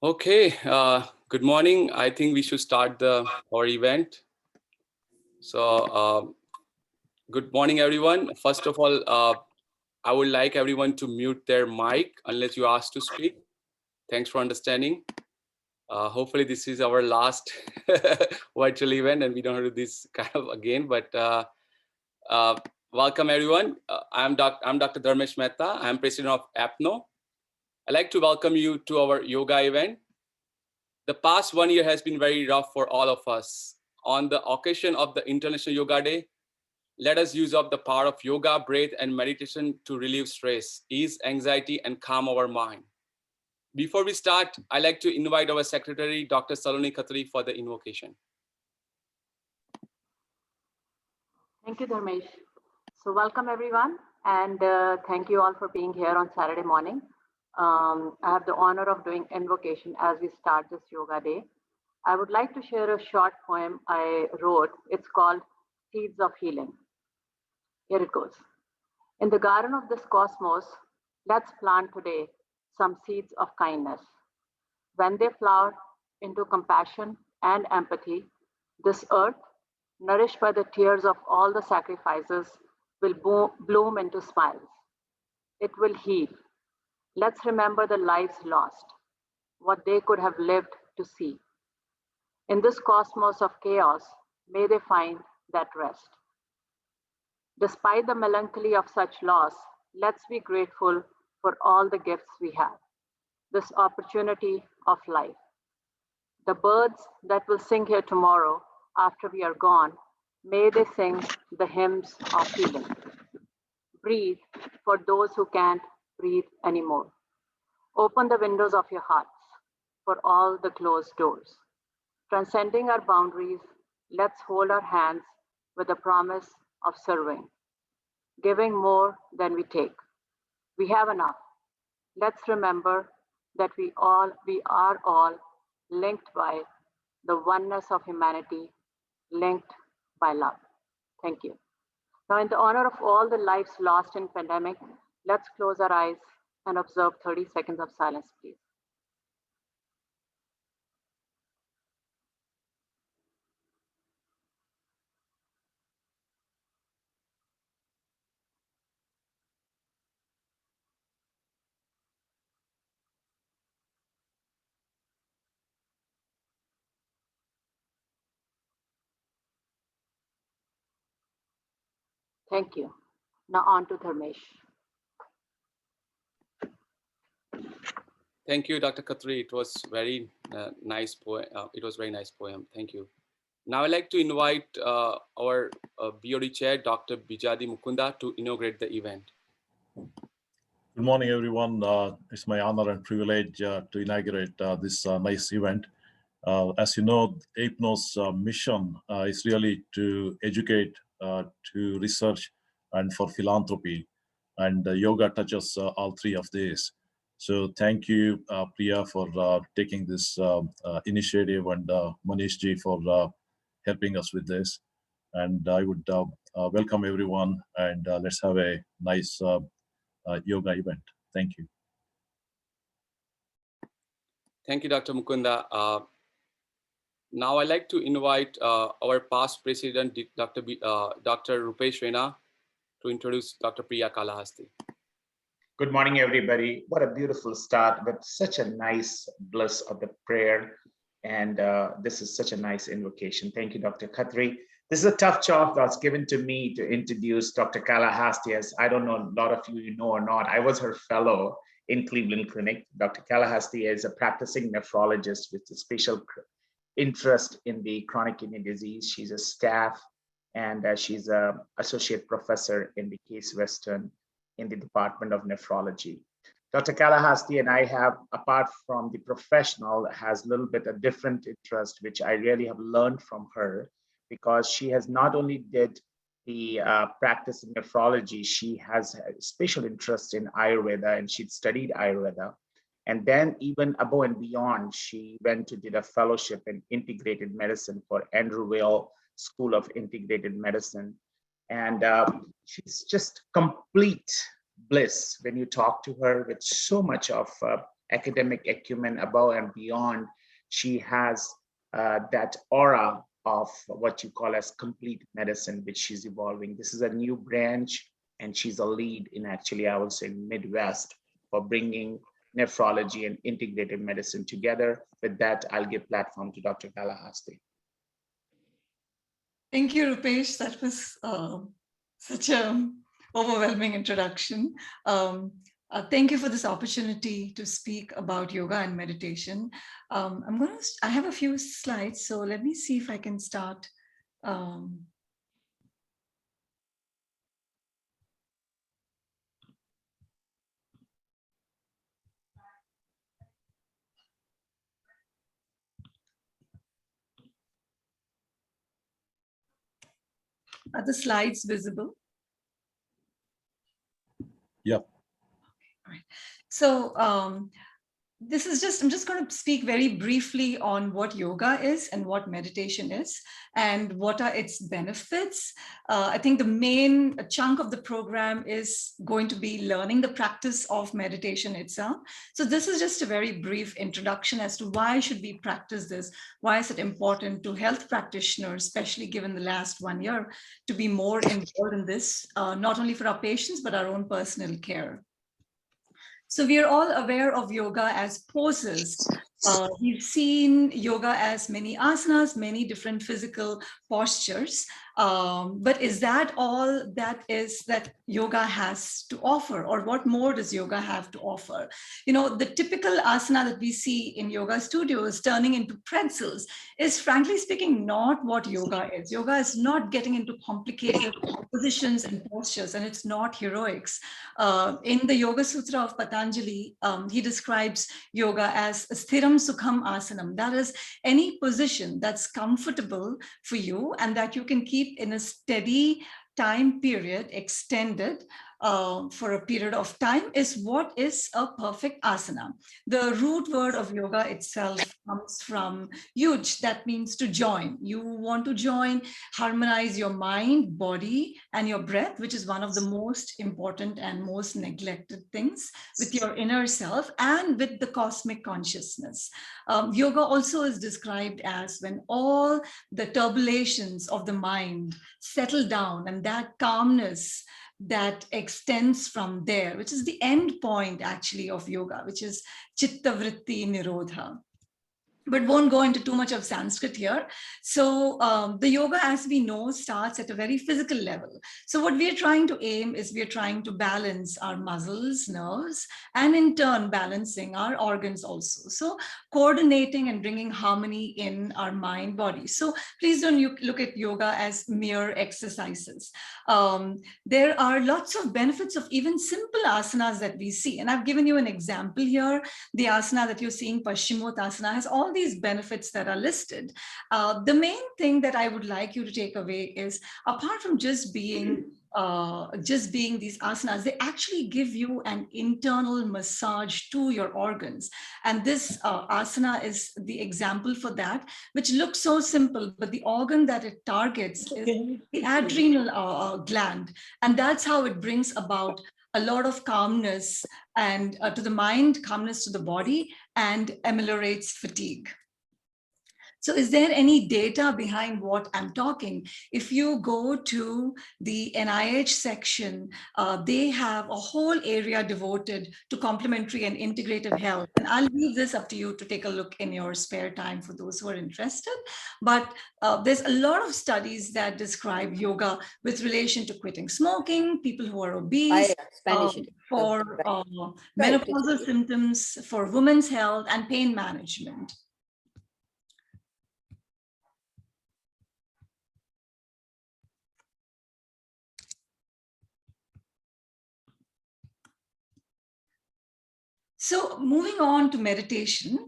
Okay, good morning. I think we should start our event. So, good morning, everyone. First of all, I would like everyone to mute their mic unless you ask to speak. Thanks for understanding. Hopefully, this is our last virtual event, and we don't do this kind of again. But welcome, everyone. I'm Dr. Dharmesh Mehta. I'm president of AIPNO. I'd like to welcome you to our yoga event. The past 1 year has been very rough for all of us. On the occasion of the International Yoga Day, let us use up the power of yoga, breath, and meditation to relieve stress, ease anxiety, and calm our mind. Before we start, I'd like to invite our secretary, Dr. Saloni Khatri, for the invocation. Thank you, Dharmesh. So welcome everyone, and thank you all for being here on Saturday morning. I have the honor of doing invocation as we start this yoga day. I would like to share a short poem I wrote. It's called Seeds of Healing. Here it goes. In the garden of this cosmos, let's plant today some seeds of kindness. When they flower into compassion and empathy, this earth, nourished by the tears of all the sacrifices, will bloom into smiles. It will heal. Let's remember the lives lost, what they could have lived to see. In this cosmos of chaos, may they find that rest. Despite the melancholy of such loss, let's be grateful for all the gifts we have, this opportunity of life. The birds that will sing here tomorrow after we are gone, may they sing the hymns of healing. Breathe for those who can't breathe anymore. Open the windows of your hearts for all the closed doors. Transcending our boundaries, let's hold our hands with the promise of serving, giving more than we take. We have enough. Let's remember that we are all linked by the oneness of humanity, linked by love. Thank you. Now, in the honor of all the lives lost in pandemic, let's close our eyes and observe 30 seconds of silence, please. Thank you. Now on to Dharmesh. Thank you, Dr. Khatri. It was very nice poem. It was very nice poem. Thank you. Now I'd like to invite our BOD chair, Dr. Bijadi Mukunda, to inaugurate the event. Good morning, everyone. It's my honor and privilege to inaugurate this nice event. As you know, AIPNO's mission is really to educate, to research, and for philanthropy. And yoga touches all three of these. So thank you, Priya, for taking this initiative, and Manish ji for helping us with this. And I would welcome everyone, and let's have a nice yoga event. Thank you. Thank you, Dr. Mukunda. Now I'd like to invite our past president, Dr. Rupesh Rena, to introduce Dr. Priya Kalahasti. Good morning, everybody. What a beautiful start, but such a nice bliss of the prayer. And this is such a nice invocation. Thank you, Dr. Khatri. This is a tough job that's given to me to introduce Dr. Kalahasti. As I don't know, a lot of you know or not, I was her fellow in Cleveland Clinic. Dr. Kalahasti is a practicing nephrologist with a special interest in the chronic kidney disease. She's a staff, and she's an associate professor in the Case Western in the Department of Nephrology. Dr. Kalahasti and I have, apart from the professional, has a little bit of different interest, which I really have learned from her, because she has not only did the practice in nephrology, she has a special interest in Ayurveda, and she'd studied Ayurveda. And then even above and beyond, she went to did a fellowship in integrated medicine for Andrew Weil School of Integrated Medicine. And she's just complete bliss when you talk to her, with so much of academic acumen above and beyond. She has that aura of what you call as complete medicine, which she's evolving. This is a new branch, and she's a lead in, actually, I would say, Midwest for bringing nephrology and integrative medicine together. With that, I'll give platform to Dr. Kalahasti. Thank you, Rupesh. That was such an overwhelming introduction. Thank you for this opportunity to speak about yoga and meditation. I have a few slides, so let me see if I can start. Are the slides visible? Yep. All right. So I'm just going to speak very briefly on what yoga is and what meditation is and what are its benefits. I think the main chunk of the program is going to be learning the practice of meditation itself. So this is just a very brief introduction as to why should we practice this? Why is it important to health practitioners, especially given the last 1 year, to be more involved in this, not only for our patients, but our own personal care. So we are all aware of yoga as poses. We've seen yoga as many asanas, many different physical postures. But is that all that yoga has to offer, or what more does yoga have to offer? You know, the typical asana that we see in yoga studios turning into pretzels is, frankly speaking, not what yoga is. Yoga is not getting into complicated positions and postures, and it's not heroics. In the Yoga Sutra of Patanjali, he describes yoga as sthiram sukham asanam. That is any position that's comfortable for you and that you can keep in a steady time period, extended for a period of time, is what is a perfect asana. The root word of yoga itself comes from yuj, that means to join. You want to join, harmonize your mind, body, and your breath, which is one of the most important and most neglected things, with your inner self and with the cosmic consciousness. Yoga also is described as when all the turbulences of the mind settle down, and that calmness that extends from there, which is the end point actually of yoga, which is chitta vritti nirodha. But won't go into too much of Sanskrit here. So the yoga, as we know, starts at a very physical level. So what we're trying to aim is we're trying to balance our muscles, nerves, and in turn balancing our organs also. So coordinating and bringing harmony in our mind, body. So please don't look at yoga as mere exercises. There are lots of benefits of even simple asanas that we see. And I've given you an example here. The asana that you're seeing, Paschimottanasana, has all these benefits that are listed. The main thing that I would like you to take away is, apart from just being these asanas, they actually give you an internal massage to your organs. And this asana is the example for that, which looks so simple, but the organ that it targets is the adrenal gland. And that's how it brings about a lot of calmness and to the mind, calmness to the body, and ameliorates fatigue. So is there any data behind what I'm talking? If you go to the NIH section, they have a whole area devoted to complementary and integrative health. And I'll leave this up to you to take a look in your spare time for those who are interested. But there's a lot of studies that describe yoga with relation to quitting smoking, people who are obese, for menopausal symptoms, for women's health, and pain management. So moving on to meditation,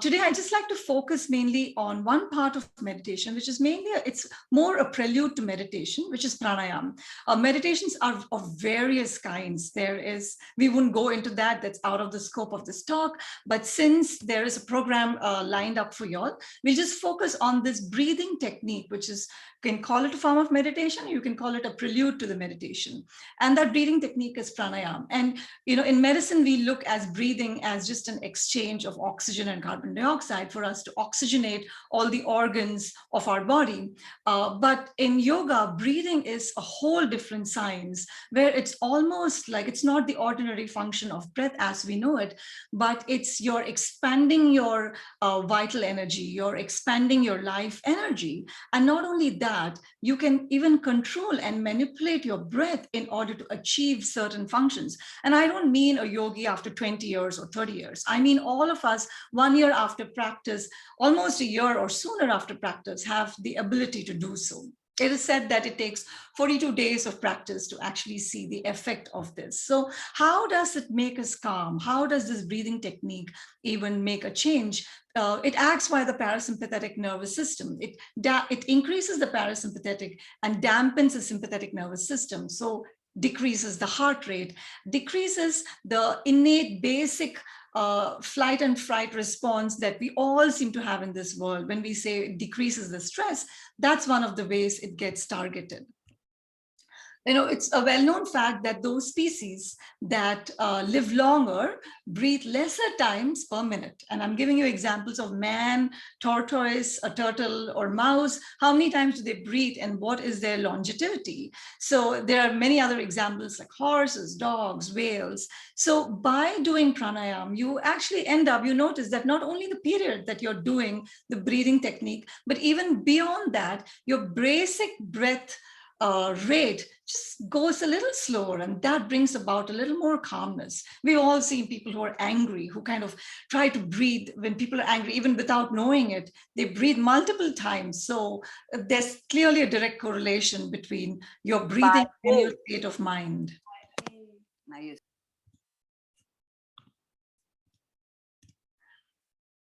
today I'd just like to focus mainly on one part of meditation, which is mainly, it's more a prelude to meditation, which is pranayama. Meditations are of various kinds. We wouldn't go into that, that's out of the scope of this talk, but since there is a program lined up for y'all, we'll just focus on this breathing technique, which is, you can call it a form of meditation, you can call it a prelude to the meditation. And that breathing technique is pranayama. And in medicine, we look as breathing breathing as just an exchange of oxygen and carbon dioxide for us to oxygenate all the organs of our body. But in yoga, breathing is a whole different science where it's almost like it's not the ordinary function of breath as we know it, but it's you're expanding your vital energy, you're expanding your life energy. And not only that, you can even control and manipulate your breath in order to achieve certain functions. And I don't mean a yogi after 20 years or 30 years. I mean all of us 1 year after practice, almost a year or sooner after practice, have the ability to do so. It is said that it takes 42 days of practice to actually see the effect of this. So how does it make us calm? How does this breathing technique even make a change? It acts via the parasympathetic nervous system. It increases the parasympathetic and dampens the sympathetic nervous system. So decreases the heart rate, decreases the innate basic flight and fright response that we all seem to have in this world. When we say it decreases the stress, that's one of the ways it gets targeted. You know, it's a well-known fact that those species that live longer breathe lesser times per minute. And I'm giving you examples of man, tortoise, a turtle, or mouse. How many times do they breathe and what is their longevity? So there are many other examples like horses, dogs, whales. So by doing pranayama, you actually end up, you notice that not only the period that you're doing the breathing technique, but even beyond that, your basic breath rate just goes a little slower, and that brings about a little more calmness. We've all seen people who are angry, who kind of try to breathe when people are angry, even without knowing it, they breathe multiple times. So there's clearly a direct correlation between your breathing and your state of mind.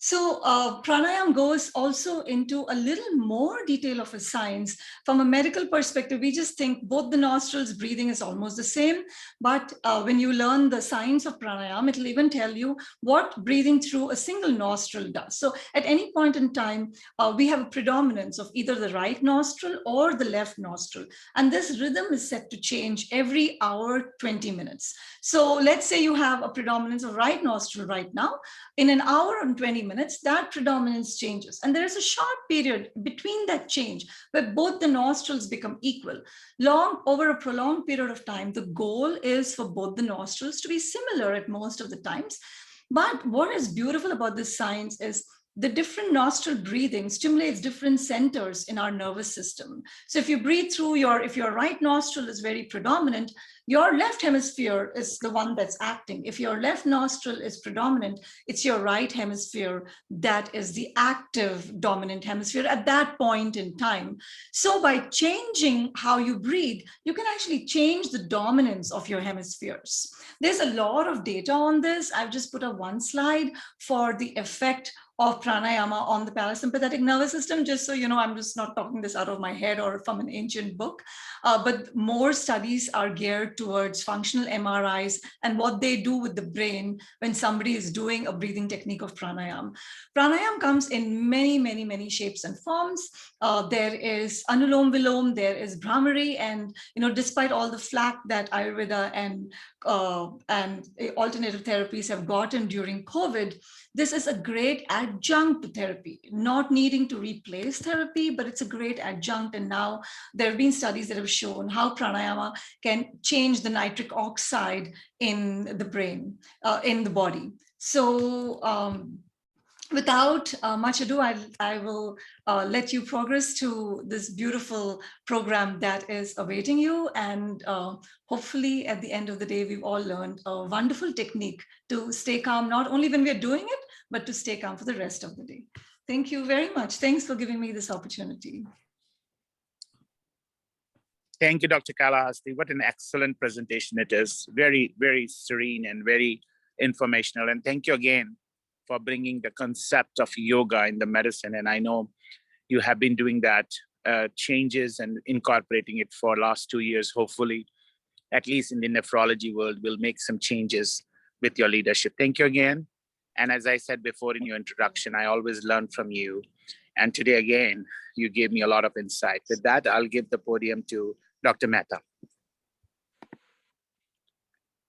So pranayama goes also into a little more detail of a science. From a medical perspective, we just think both the nostrils breathing is almost the same. But when you learn the science of pranayama, it'll even tell you what breathing through a single nostril does. So at any point in time, we have a predominance of either the right nostril or the left nostril. And this rhythm is set to change every hour, 20 minutes. So let's say you have a predominance of right nostril right now. In an hour and 20 minutes, that predominance changes. And there is a short period between that change where both the nostrils become equal. Over a prolonged period of time, the goal is for both the nostrils to be similar at most of the times. But what is beautiful about this science is the different nostril breathing stimulates different centers in our nervous system. So if you breathe through if your right nostril is very predominant, your left hemisphere is the one that's acting. If your left nostril is predominant, it's your right hemisphere that is the active dominant hemisphere at that point in time. So by changing how you breathe, you can actually change the dominance of your hemispheres. There's a lot of data on this. I've just put up one slide for the effect of pranayama on the parasympathetic nervous system, just so you know, I'm just not talking this out of my head or from an ancient book, but more studies are geared towards functional MRIs and what they do with the brain when somebody is doing a breathing technique of pranayama. Pranayama comes in many, many, many shapes and forms. There is Anulom Vilom, there is Brahmari, and despite all the flack that Ayurveda and alternative therapies have gotten during COVID, this is a great adjunct to therapy, not needing to replace therapy, but it's a great adjunct. And now there have been studies that have shown how pranayama can change the nitric oxide in the brain, in the body. So without much ado, I will let you progress to this beautiful program that is awaiting you. And hopefully at the end of the day, we've all learned a wonderful technique to stay calm, not only when we're doing it, but to stay calm for the rest of the day. Thank you very much. Thanks for giving me this opportunity. Thank you, Dr. Kalahasti. What an excellent presentation it is. Very, very serene and very informational. And thank you again for bringing the concept of yoga in the medicine. And I know you have been doing that changes and incorporating it for last 2 years. Hopefully, at least in the nephrology world, we'll make some changes with your leadership. Thank you again. And as I said before in your introduction, I always learn from you. And today again, you gave me a lot of insight. With that, I'll give the podium to Dr. Mehta.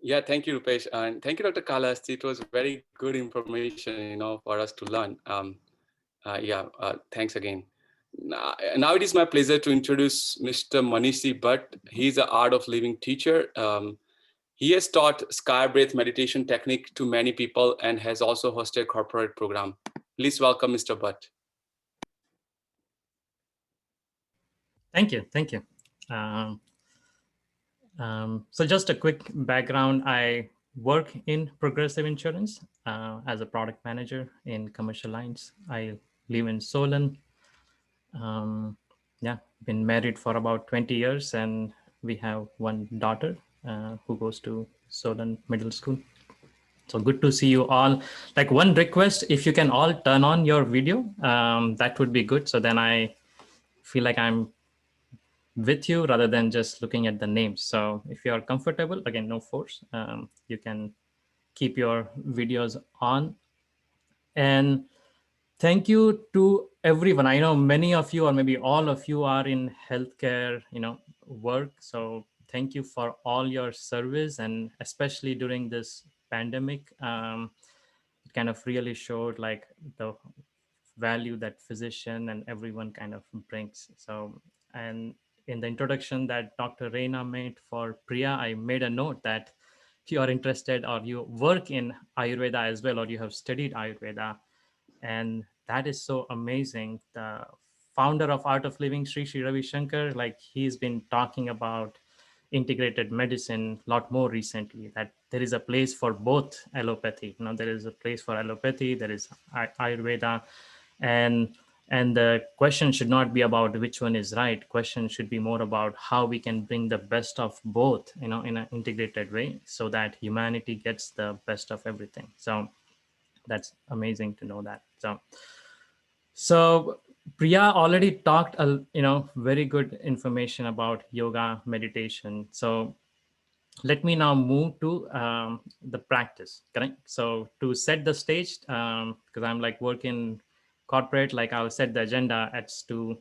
Yeah, thank you, Rupesh. And thank you, Dr. Kalas. It was very good information, for us to learn. Thanks again. Now it is my pleasure to introduce Mr. Manishi Bhatt. He's an art of living teacher. He has taught sky breath meditation technique to many people and has also hosted corporate program. Please welcome Mr. Bhatt. Thank you. Thank you. So just a quick background. I work in Progressive Insurance as a product manager in commercial lines. I live in Solon. Been married for about 20 years, and we have one daughter who goes to Solon Middle School. So good to see you all. Like, one request, if you can all turn on your video, that would be good. So then I feel like I'm with you rather than just looking at the names. So if you are comfortable, again, no force, you can keep your videos on. And thank you to everyone. I know many of you, or maybe all of you, are in healthcare, work. So thank you for all your service, and especially during this pandemic, it kind of really showed like the value that physician and everyone kind of brings. So, and in the introduction that Dr. Reina made for Priya, I made a note that if you are interested or you work in Ayurveda as well, or you have studied Ayurveda, and that is so amazing. The founder of Art of Living, Sri Ravi Shankar, like, he's been talking about integrated medicine a lot more recently, that there is a place for both allopathy. There is a place for allopathy, there is Ayurveda, and the question should not be about which one is right. Question should be more about how we can bring the best of both, in an integrated way, so that humanity gets the best of everything. So that's amazing to know that. So Priya already talked very good information about yoga, meditation. So let me now move to the practice, correct? So to set the stage, because I'm like working corporate, like I'll set the agenda as to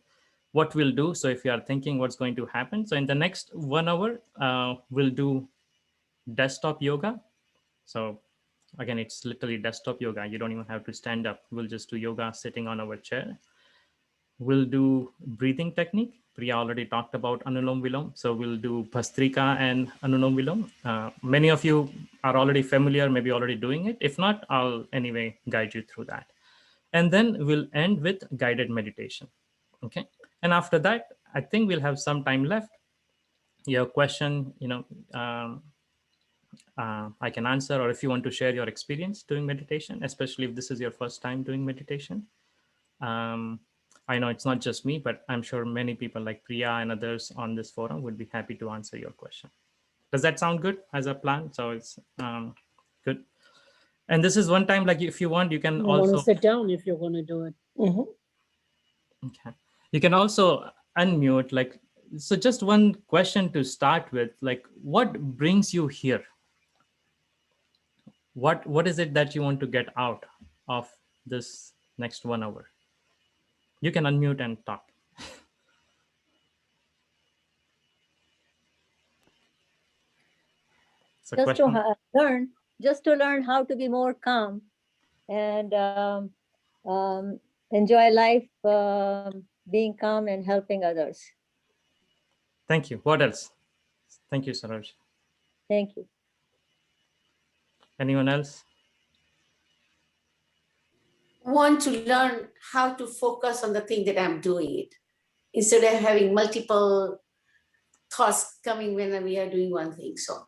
what we'll do. So if you are thinking what's going to happen, so in the next 1 hour, we'll do desktop yoga. So again, it's literally desktop yoga. You don't even have to stand up. We'll just do yoga sitting on our chair. We'll do breathing technique. Priya already talked about Anulom Vilom. So we'll do Bhastrika and Anulom Vilom. Many of you are already familiar, maybe already doing it. If not, I'll anyway guide you through that. And then we'll end with guided meditation. Okay. And after that, I think we'll have some time left. Your question, I can answer, or if you want to share your experience doing meditation, especially if this is your first time doing meditation. I know it's not just me, but I'm sure many people like Priya and others on this forum would be happy to answer your question. Does that sound good as a plan? So it's good. And this is one time, like, if you want, you can also sit down if you're going to do it. Okay. You can also unmute, like, so just one question to start with, like, what brings you here? What is it that you want to get out of this next 1 hour? You can unmute and talk. Just to learn how to be more calm and enjoy life, being calm and helping others. Thank you. What else? Thank you, Saroj. Thank you. Anyone else? Want to learn how to focus on the thing that I'm doing, instead of having multiple thoughts coming when we are doing one thing. So,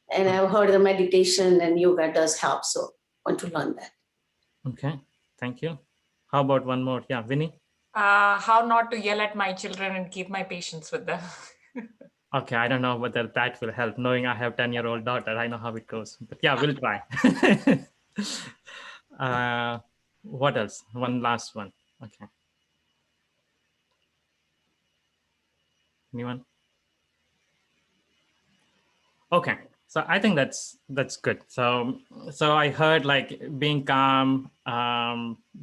and I've heard the meditation and yoga does help. So want to learn that. Okay, thank you. How about one more? Yeah, Vinny? How not to yell at my children and keep my patience with them. Okay, I don't know whether that will help. Knowing I have 10-year-old daughter, I know how it goes. But yeah, we'll try. What else? One last one. Okay. Anyone? Okay, so I think that's good. So I heard, like, being calm,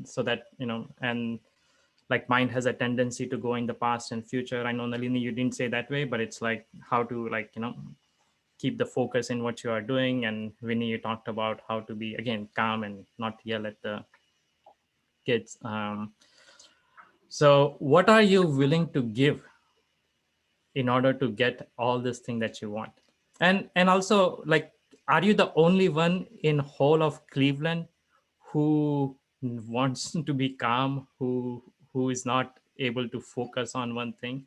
so that, and like mind has a tendency to go in the past and future. I know, Nalini, you didn't say that way, but it's like how to, like, keep the focus in what you are doing. And Vinny, you talked about how to be, again, calm and not yell at the kids. So what are you willing to give in order to get all this thing that you want? And also, like, are you the only one in whole of Cleveland who wants to be calm, who is not able to focus on one thing?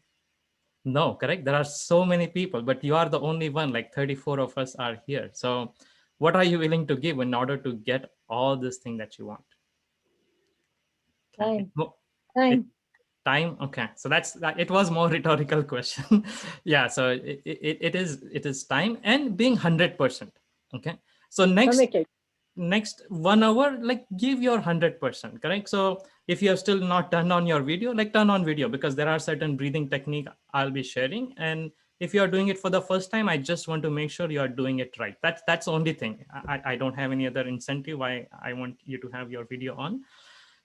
No, correct? There are so many people, but you are the only one. Like 34 of us are here. So what are you willing to give in order to get all this thing that you want? Time. It, Time. time. Okay, so it was more rhetorical question. Yeah, so it is time and being 100%. Okay, so Committed. next 1 hour, like, give your 100%. Correct? So if you have still not turned on your video, like, turn on video, because there are certain breathing technique I'll be sharing. And if you are doing it for the first time, I just want to make sure you are doing it right. That's the only thing. I don't have any other incentive why I want you to have your video on.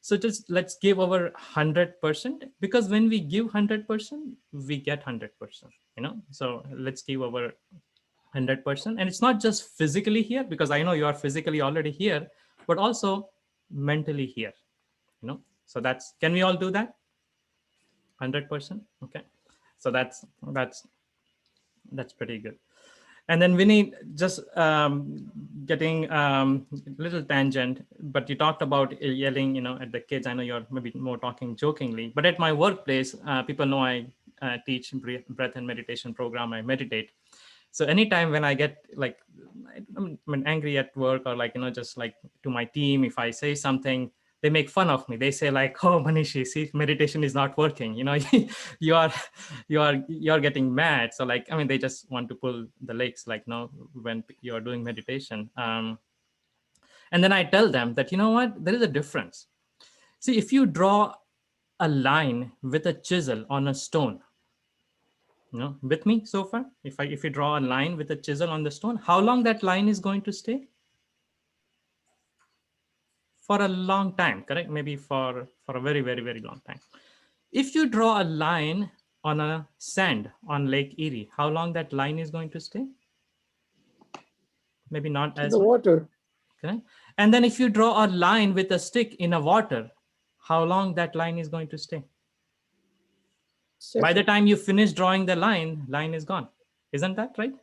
So just let's give our 100%, because when we give 100%, we get 100%, so let's give our 100%. And it's not just physically here, because I know you are physically already here, but also mentally here, so can we all do that? 100%. Okay, so that's pretty good. And then Vinny, just getting little tangent, but you talked about yelling, at the kids. I know you're maybe more talking jokingly, but at my workplace, people know I teach breath and meditation program. I meditate. So anytime when I get like, I'm angry at work, or like, just like to my team, if I say something, they make fun of me. They say like, "Oh, Manishi, see, meditation is not working. You are, you're getting mad." So like, I mean, they just want to pull the legs, like, no, when you are doing meditation. And then I tell them that, you know what, there is a difference. See, if you draw a line with a chisel on a stone, with me so far, if you draw a line with a chisel on the stone, how long that line is going to stay? For a long time, correct? Maybe for a very, very, very long time. If you draw a line on a sand on Lake Erie, how long that line is going to stay? Maybe not as the much. water. Okay. And then if you draw a line with a stick in a water, how long that line is going to stay? By the time you finish drawing the line is gone. Isn't that right?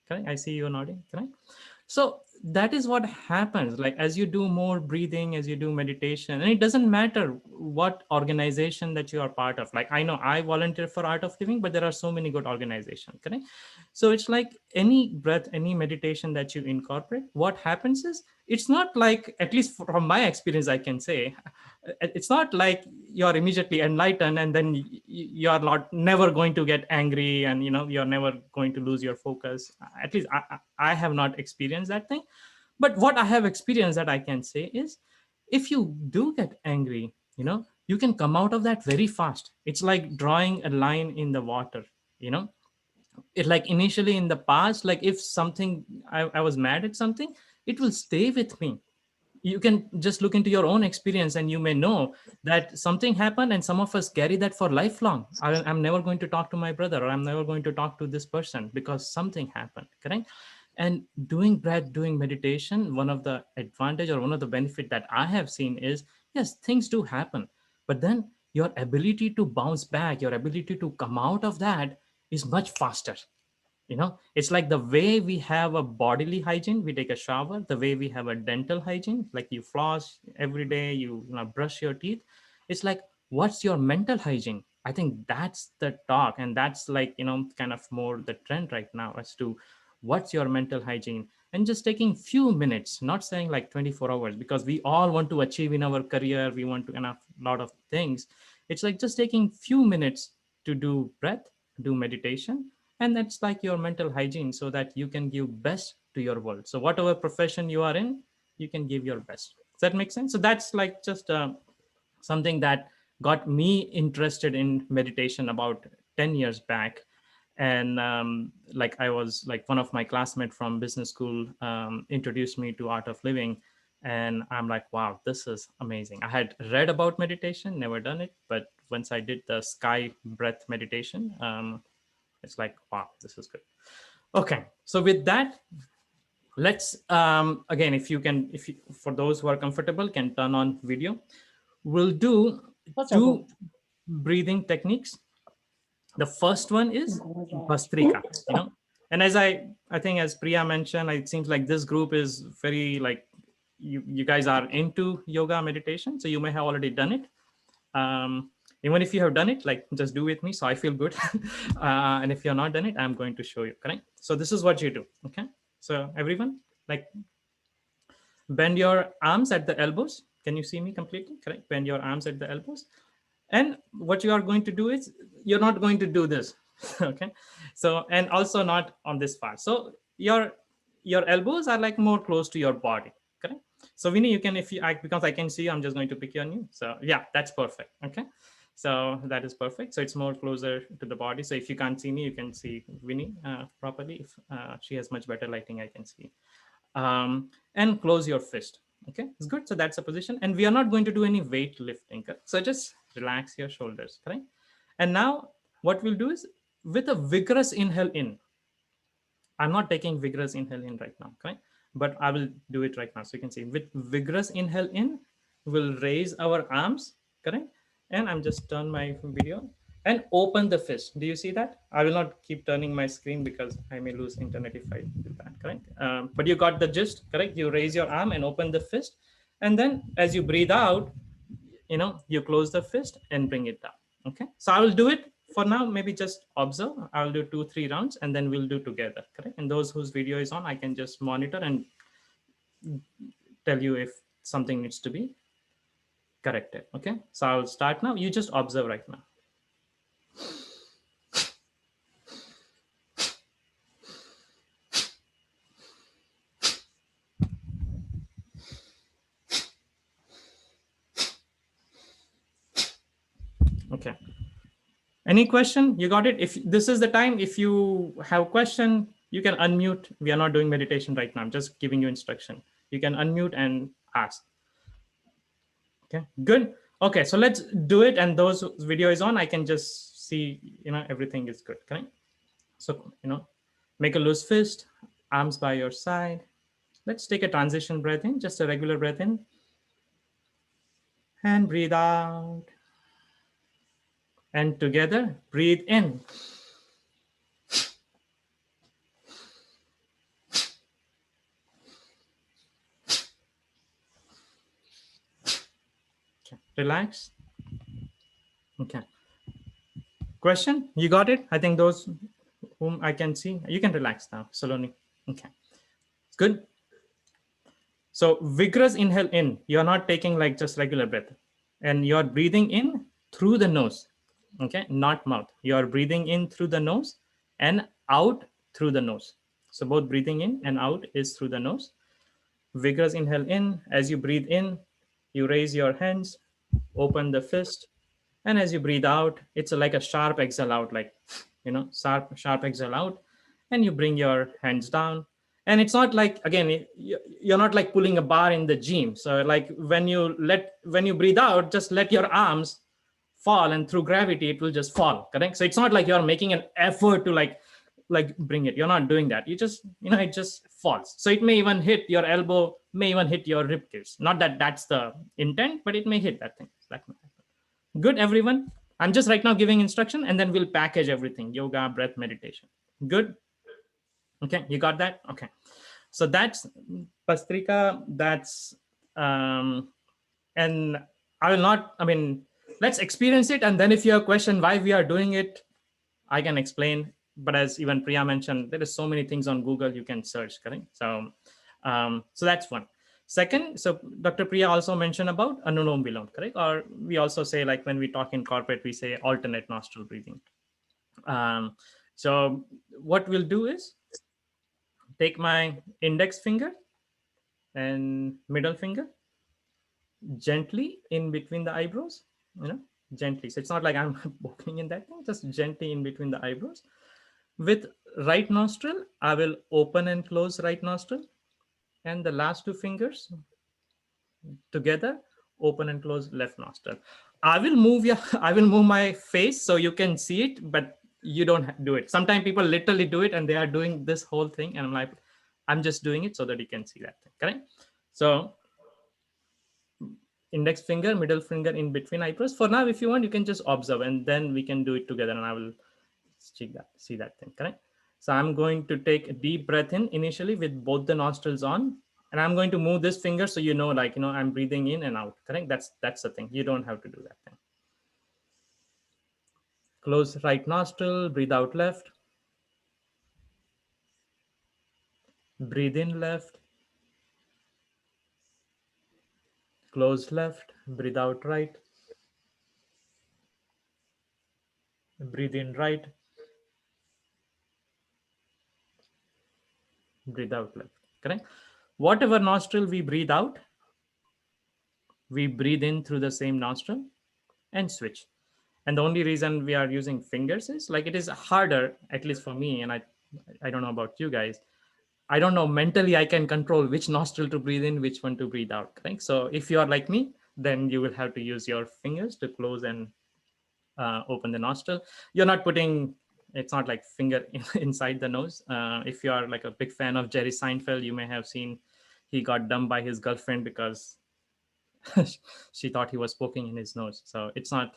Okay, I see you nodding. Correct. So that is what happens. Like, as you do more breathing, as you do meditation, and it doesn't matter what organization that you are part of. Like, I know I volunteer for Art of Living, but there are so many good organizations. Correct. So it's like any breath, any meditation that you incorporate, what happens is, it's not like, at least from my experience, I can say, it's not like you're immediately enlightened and then you're not never going to get angry, and you're never going to lose your focus. At least I have not experienced that thing. But what I have experienced that I can say is, if you do get angry, you can come out of that very fast. It's like drawing a line in the water. It, like, initially in the past, like, if something, I was mad at something, it will stay with me. You can just look into your own experience, and you may know that something happened, and some of us carry that for lifelong. I'm never going to talk to my brother, or I'm never going to talk to this person because something happened. Correct. And doing breath, doing meditation, one of the advantage or one of the benefit that I have seen is, yes, things do happen, but then your ability to bounce back, your ability to come out of that is much faster. It's like the way we have a bodily hygiene, we take a shower, the way we have a dental hygiene, like you floss every day, you brush your teeth. It's like, what's your mental hygiene? I think that's the talk, and that's like, kind of more the trend right now, as to what's your mental hygiene. And just taking few minutes, not saying like 24 hours, because we all want to achieve in our career, we want to enough lot of things. It's like just taking few minutes to do breath, do meditation, and that's like your mental hygiene, so that you can give best to your world. So whatever profession you are in, you can give your best. Does that make sense? So that's like just something that got me interested in meditation about 10 years back. And like, I was like, one of my classmates from business school introduced me to Art of Living, and I'm like, wow, this is amazing. I had read about meditation, never done it, but once I did the sky breath meditation, it's like, wow, this is good. Okay, so with that, let's again, if you for those who are comfortable, can turn on video. We'll do two breathing techniques. The first one is Bhastrika, and as I think as Priya mentioned, it seems like this group is very like you guys are into yoga meditation, so you may have already done it. Even if you have done it, like just do with me, so I feel good. And if you're not done it, I'm going to show you. Correct? So this is what you do. Okay, so everyone, like, bend your arms at the elbows. Can you see me completely? Correct. Bend your arms at the elbows. And what you are going to do is you're not going to do this. Okay. So, and also not on this part. So your elbows are like more close to your body. Correct. So Vinny, you can, if you because I can see you, I'm just going to pick on you. So yeah, that's perfect. Okay. So that is perfect. So it's more closer to the body. So if you can't see me, you can see Vinny properly. If she has much better lighting, I can see. And close your fist. Okay, it's good. So that's a position, and we are not going to do any weight lifting. So just relax your shoulders. Correct. And now what we'll do is, with a vigorous inhale in, I'm not taking vigorous inhale in right now. Okay, but I will do it right now. So you can see, with vigorous inhale in, we'll raise our arms. Correct. And I'm just turn my video and open the fist. Do you see that? I will not keep turning my screen because I may lose internet if I do that. Correct. But you got the gist. Correct. You raise your arm and open the fist, and then as you breathe out, you close the fist and bring it down. Okay, so I will do it for now. Maybe just observe. I'll do 2-3 rounds and then we'll do together. Correct. And those whose video is on, I can just monitor and tell you if something needs to be corrected. Okay, so I'll start now. You just observe right now. Okay, any question? You got it? If this is the time, if you have a question, you can unmute. We are not doing meditation right now. I'm just giving you instruction. You can unmute and ask. Okay, good. Okay, so let's do it. And those video is on, I can just see, everything is good. Okay, so, make a loose fist, arms by your side. Let's take a transition breath in, just a regular breath in, and breathe out. And together, breathe in. Okay, relax. Okay. Question? You got it? I think those whom I can see, you can relax now, Saloni. Okay, good. So vigorous inhale in, you're not taking like just regular breath, and you're breathing in through the nose. Okay, not mouth. You're breathing in through the nose and out through the nose. So both breathing in and out is through the nose. Vigorous inhale in. As you breathe in, you raise your hands, open the fist, and as you breathe out, it's like a sharp exhale out, like, sharp exhale out, and you bring your hands down. And it's not like, again, you're not like pulling a bar in the gym. So like when you breathe out, just let your arms fall, and through gravity, it will just fall. Correct. So it's not like you're making an effort to like bring it. You're not doing that. You just, it just falls. So it may even hit your elbow, may even hit your rib cage. Not that that's the intent, but it may hit that thing. That may happen. Good, everyone. I'm just right now giving instruction, and then we'll package everything: yoga, breath, meditation. Good. Okay, you got that? Okay. So that's Pastrika. That's and I will not, let's experience it. And then if you have a question why we are doing it, I can explain. But as even Priya mentioned, there is so many things on Google you can search, correct? So, so that's one. Second, so Dr. Priya also mentioned about Anulom Vilom, correct? Or we also say, like when we talk in corporate, we say alternate nostril breathing. So what we'll do is take my index finger and middle finger gently in between the eyebrows, gently. So it's not like I'm poking in that thing, just gently in between the eyebrows. With right nostril, I will open and close right nostril, and the last two fingers together, open and close left nostril. I will move my face so you can see it, but you don't do it. Sometimes people literally do it and they are doing this whole thing. And I'm like, I'm just doing it so that you can see that thing, correct? So index finger, middle finger in between eyebrows. For now, if you want, you can just observe and then we can do it together and I will see that thing, correct? So I'm going to take a deep breath in initially with both the nostrils on, and I'm going to move this finger so you know, like, you know, I'm breathing in and out, correct? That's the thing. You don't have to do that thing. Close right nostril, breathe out left. Breathe in left. Close left, breathe out right. Breathe in right. Breathe out left, correct? Whatever nostril we breathe out, we breathe in through the same nostril and switch. And the only reason we are using fingers is like it is harder, at least for me, and I don't know about you guys. I don't know mentally I can control which nostril to breathe in, which one to breathe out, correct? So if you are like me, then you will have to use your fingers to close and open the nostril. You're not putting, it's not like finger inside the nose. If you are like a big fan of Jerry Seinfeld, you may have seen he got dumped by his girlfriend because she thought he was poking in his nose. So it's not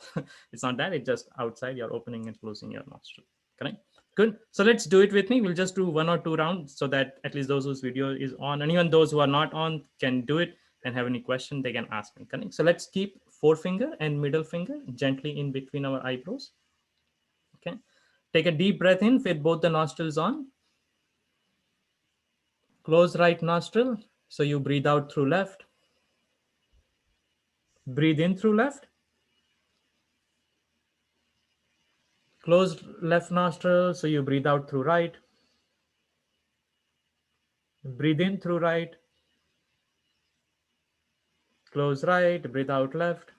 it's not that, it's just outside, you're opening and closing your nostril, correct? Good. So let's do it with me. We'll just do 1 or 2 rounds so that at least those whose video is on, and even those who are not on can do it and have any question they can ask me, correct? So let's keep forefinger and middle finger gently in between our eyebrows. Okay. Take a deep breath in with both the nostrils on. Close right nostril. So you breathe out through left. Breathe in through left. Close left nostril. So you breathe out through right. Breathe in through right. Close right. Breathe out left.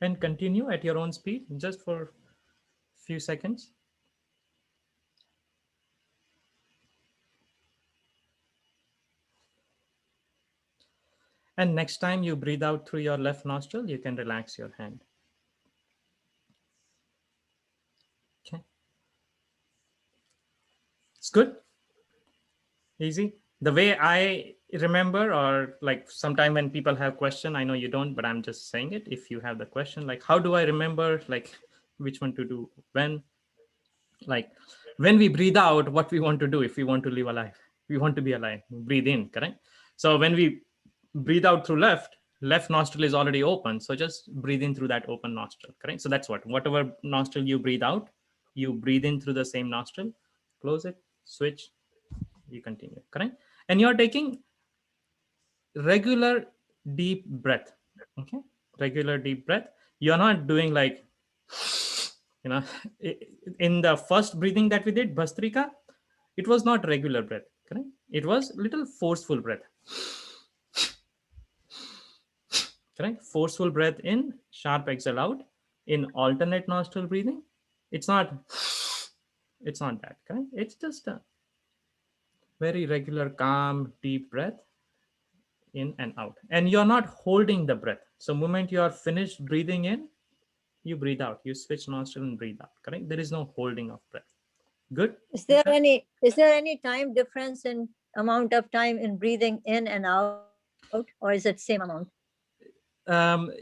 And continue at your own speed just for a few seconds. And next time you breathe out through your left nostril, you can relax your hand. Okay. It's good. Easy. The way I remember, or like sometime when people have question, I know you don't, but I'm just saying it. If you have the question, like, how do I remember, like which one to do when? Like when we breathe out, what we want to do if we want to live alive, we want to be alive, breathe in, correct? So when we breathe out through left nostril is already open, so just breathe in through that open nostril, correct? So that's whatever nostril you breathe out, you breathe in through the same nostril, close it, switch, you continue, correct? And you're taking regular deep breath. Okay, regular deep breath. You're not doing like, you know, in the first breathing that we did Bhastrika, it was not regular breath, correct? It was little forceful breath, correct? Forceful breath in, sharp exhale out. In alternate nostril breathing, it's not that, correct? It's just a very regular calm deep breath in and out, and you're not holding the breath. So moment you are finished breathing in, you breathe out, you switch nostril and breathe out, correct? There is no holding of breath. Good. Is there any time difference in amount of time in breathing in and out, or is it same amount?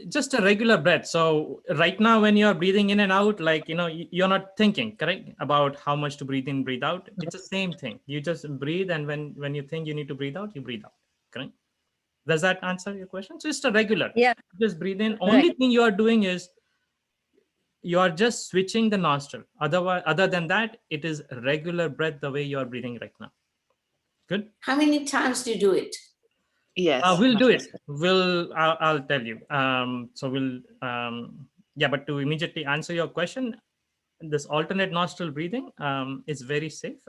Just a regular breath. So right now when you're breathing in and out, like, you know, you're not thinking, correct, about how much to breathe in, breathe out. It's the same thing. You just breathe, and when you think you need to breathe out, you breathe out, correct? Does that answer your question? So it's a regular. Yeah. Just breathe in. Right. Only thing you are doing is you are just switching the nostril. Other than that, it is regular breath the way you are breathing right now. Good. How many times do you do it? Yes. We'll do it. I'll tell you. So we'll, yeah, but to immediately answer your question, this alternate nostril breathing is very safe.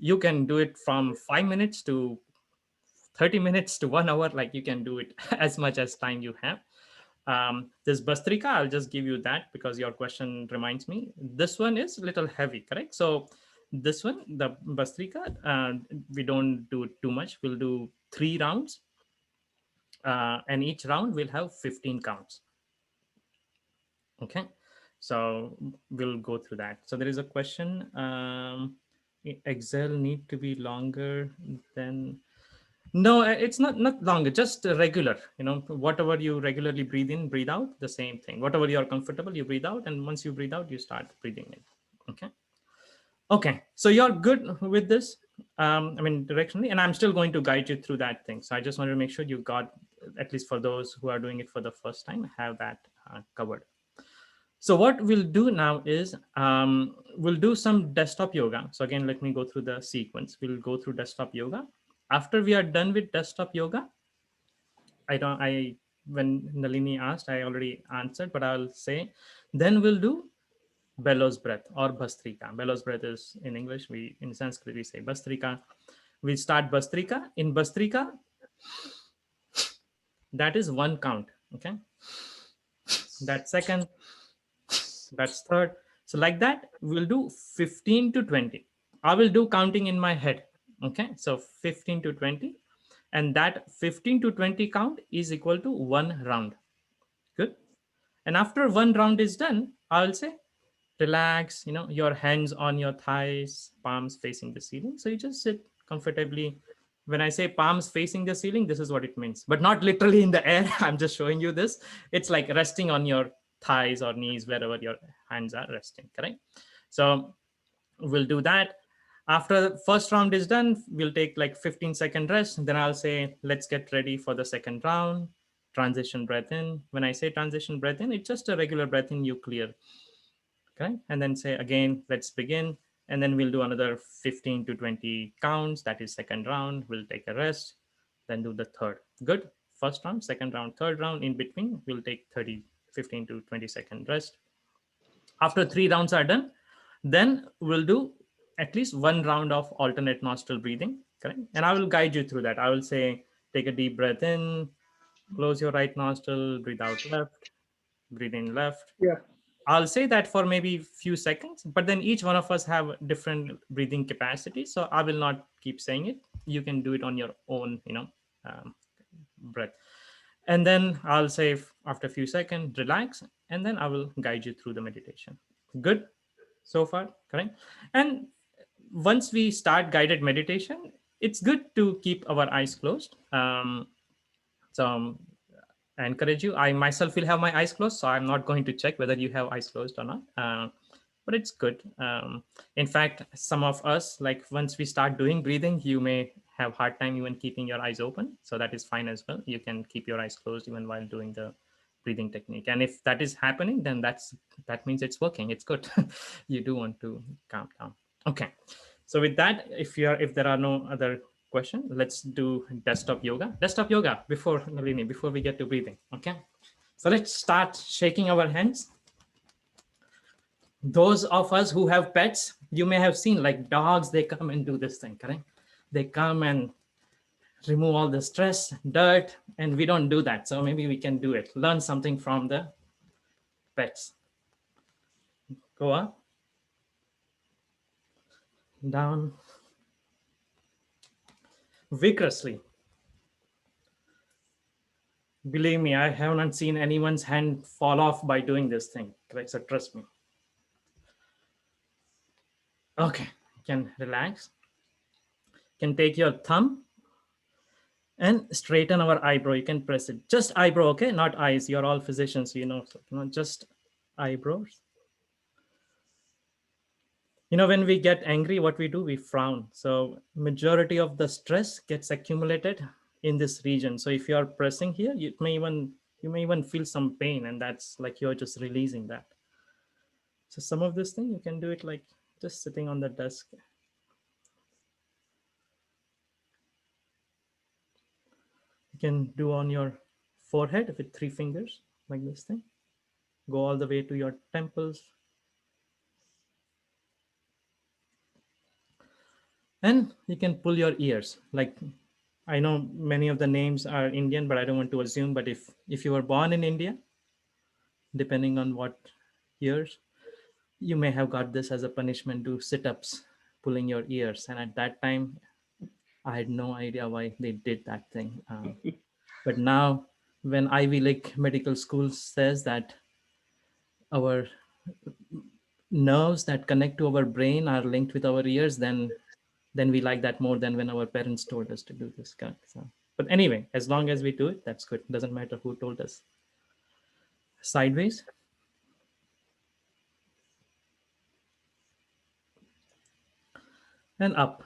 You can do it from 5 minutes to 30 minutes to 1 hour. Like you can do it as much as time you have. This Bhastrika, I'll just give you that because your question reminds me. This one is a little heavy, correct? So this one, the Bhastrika, we don't do too much. We'll do 3 rounds. And each round will have 15 counts. Okay. So we'll go through that. So there is a question. Exhale need to be longer than. No, it's not longer, just regular, whatever you regularly breathe in, breathe out, the same thing. Whatever you're comfortable, you breathe out. And once you breathe out, you start breathing in. Okay. Okay. So you're good with this, directionally, and I'm still going to guide you through that thing. So I just wanted to make sure you got, at least for those who are doing it for the first time, have that covered. So what we'll do now is we'll do some desktop yoga. So again, let me go through the sequence. We'll go through desktop yoga. After we are done with desktop yoga, when Nalini asked, I already answered, but I'll say, then we'll do bellows breath or Bhastrika. Bellows breath is in English, in Sanskrit, we say Bhastrika. We start Bhastrika. In Bhastrika, that is one count, okay? That's second, that's third. So like that, we'll do 15 to 20. I will do counting in my head, okay? So 15 to 20. And that 15 to 20 count is equal to one round. Good. And after one round is done, I will say, relax, your hands on your thighs, palms facing the ceiling. So you just sit comfortably. When I say palms facing the ceiling, this is what it means, but not literally in the air. I'm just showing you this. It's like resting on your thighs or knees, wherever your hands are resting, correct? So we'll do that. After the first round is done, we'll take like 15-second rest. Then I'll say, let's get ready for the second round. Transition breath in. When I say transition breath in, it's just a regular breath in you clear. Okay. And then say again, let's begin. And then we'll do another 15 to 20 counts. That is second round. We'll take a rest, then do the third. Good. First round, second round, third round. In between, we'll take 15 to 20-second rest. After 3 rounds are done, then we'll do at least one round of alternate nostril breathing. Correct? And I will guide you through that. I will say, take a deep breath in, close your right nostril, breathe out left, breathe in left. Yeah. I'll say that for maybe few seconds, but then each one of us have different breathing capacity. So I will not keep saying it. You can do it on your own, breath. And then I'll say after a few seconds, relax, and then I will guide you through the meditation. Good so far, correct? And once we start guided meditation, it's good to keep our eyes closed. So I encourage you. I myself will have my eyes closed, so I'm not going to check whether you have eyes closed or not. But it's good. In fact, some of us, like once we start doing breathing, you may have hard time even keeping your eyes open. So that is fine as well. You can keep your eyes closed even while doing the breathing technique. And if that is happening, then that means it's working. It's good. You do want to calm down. Okay. So with that, if there are no other question, let's do desktop yoga. Desktop yoga before Nalini, before we get to breathing. Okay. So let's start shaking our hands. Those of us who have pets, you may have seen like dogs, they come and do this thing, correct? They come and remove all the stress, dirt, and we don't do that. So maybe we can do it. Learn something from the pets. Go up, down, vigorously. Believe me, I have not seen anyone's hand fall off by doing this thing. Correct? So trust me. Okay, you can relax. You can take your thumb and straighten our eyebrow. You can press it. Just eyebrow, okay? Not eyes. You're all physicians, so, just eyebrows. When we get angry, what we do, we frown. So majority of the stress gets accumulated in this region. So if you are pressing here, you may even feel some pain, and that's like you're just releasing that. So some of this thing, you can do it like just sitting on the desk. You can do on your forehead with 3 fingers, like this thing. Go all the way to your temples. And you can pull your ears. Like, I know many of the names are Indian, but I don't want to assume. But if you were born in India, depending on what years, you may have got this as a punishment, do sit-ups, pulling your ears. And at that time, I had no idea why they did that thing. But now, when Ivy League medical school says that our nerves that connect to our brain are linked with our ears, then we like that more than when our parents told us to do this. So, but anyway, as long as we do it, that's good. Doesn't matter who told us. Sideways. And up.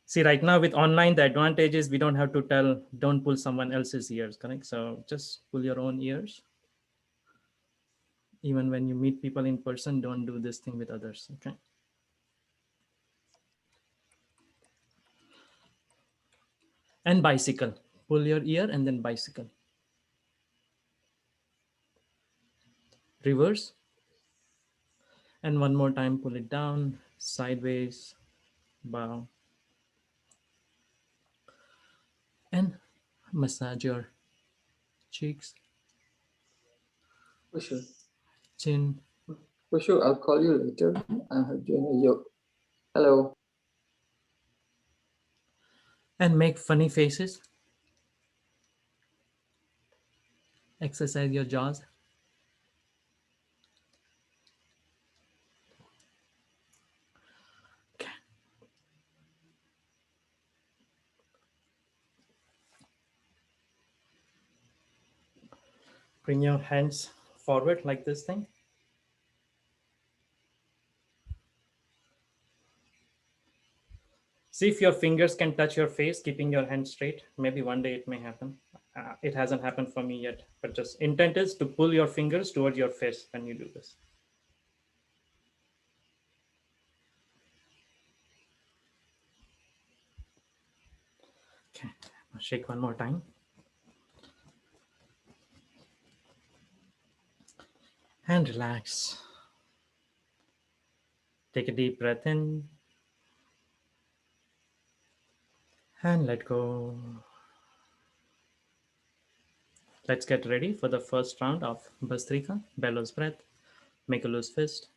See, right now with online, the advantage is we don't have to tell, don't pull someone else's ears, correct? So just pull your own ears. Even when you meet people in person, don't do this thing with others, okay? And bicycle. Pull your ear and then bicycle. Reverse. And one more time, pull it down, sideways, bow. And massage your cheeks, For sure. chin. For sure. I'll call you later. I'm doing a yoga. Hello. And make funny faces. Exercise your jaws. Okay. Bring your hands forward like this thing. See if your fingers can touch your face, keeping your hand straight. Maybe one day it may happen. It hasn't happened for me yet, but just intent is to pull your fingers towards your face when you do this. Okay, I'll shake one more time. And relax. Take a deep breath in. And let go. Let's get ready for the first round of Bhastrika, bellows breath, make a loose fist.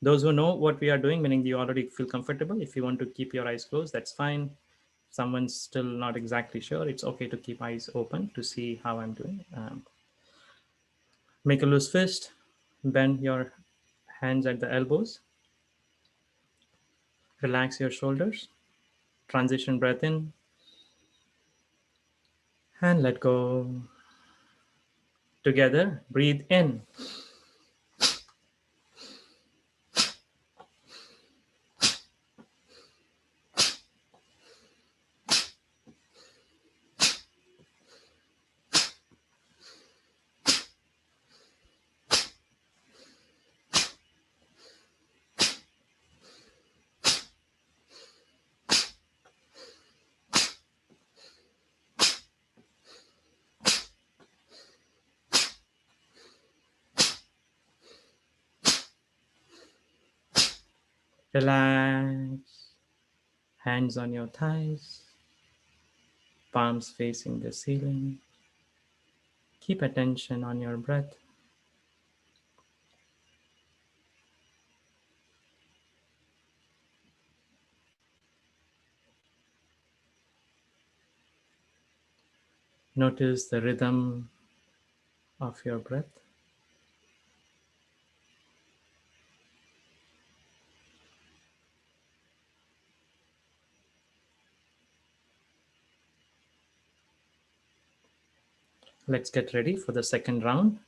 Those who know what we are doing, meaning you already feel comfortable, if you want to keep your eyes closed, that's fine. If someone's still not exactly sure, it's okay to keep eyes open to see how I'm doing. Make a loose fist, bend your hands at the elbows, relax your shoulders, transition breath in, and let go. Together, breathe in. Relax. Hands on your thighs, palms facing the ceiling. Keep attention on your breath. Notice the rhythm of your breath. Let's get ready for the second round.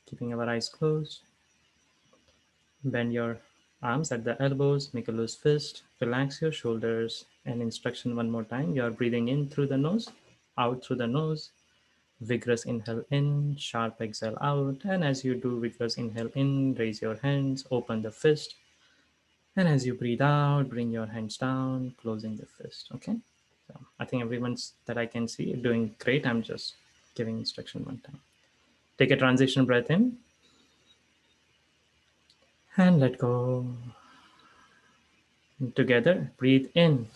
Keeping our eyes closed. Bend your arms at the elbows, make a loose fist, relax your shoulders, and instruction one more time. You are breathing in through the nose, out through the nose. Vigorous inhale in, sharp exhale out. And as you do vigorous inhale in, raise your hands, open the fist. And as you breathe out, bring your hands down, closing the fist. Okay. So I think everyone's that I can see doing great. I'm just giving instruction one time. Take a transition breath in and let go. And together, breathe in.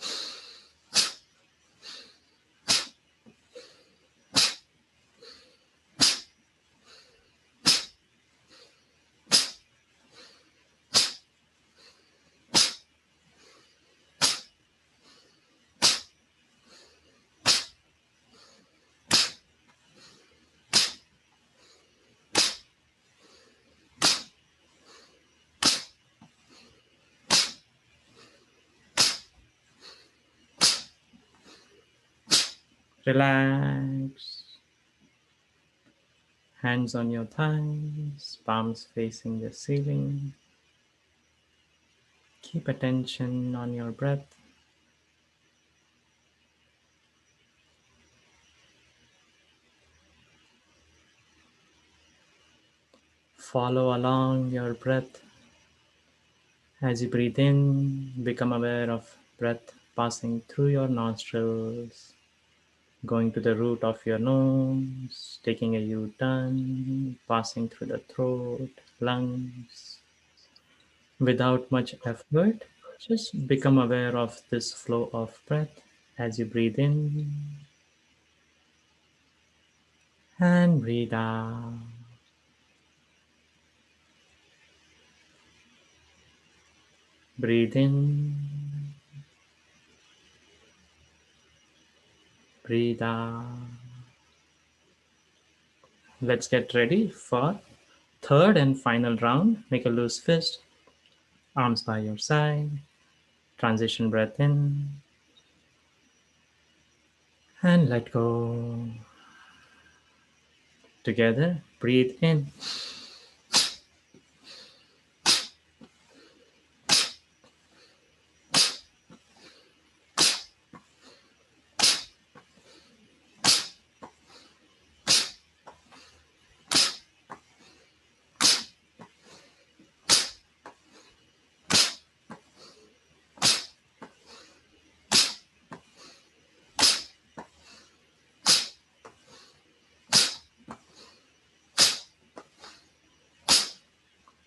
Relax. Hands on your thighs, palms facing the ceiling. Keep attention on your breath. Follow along your breath. As you breathe in, become aware of breath passing through your nostrils, going to the root of your nose, taking a U-turn, passing through the throat, lungs. Without much effort, just become aware of this flow of breath as you breathe in and breathe out. Breathe in, breathe out. Let's get ready for third and final round. Make a loose fist, arms by your side. Transition breath in and let go. Together, breathe in.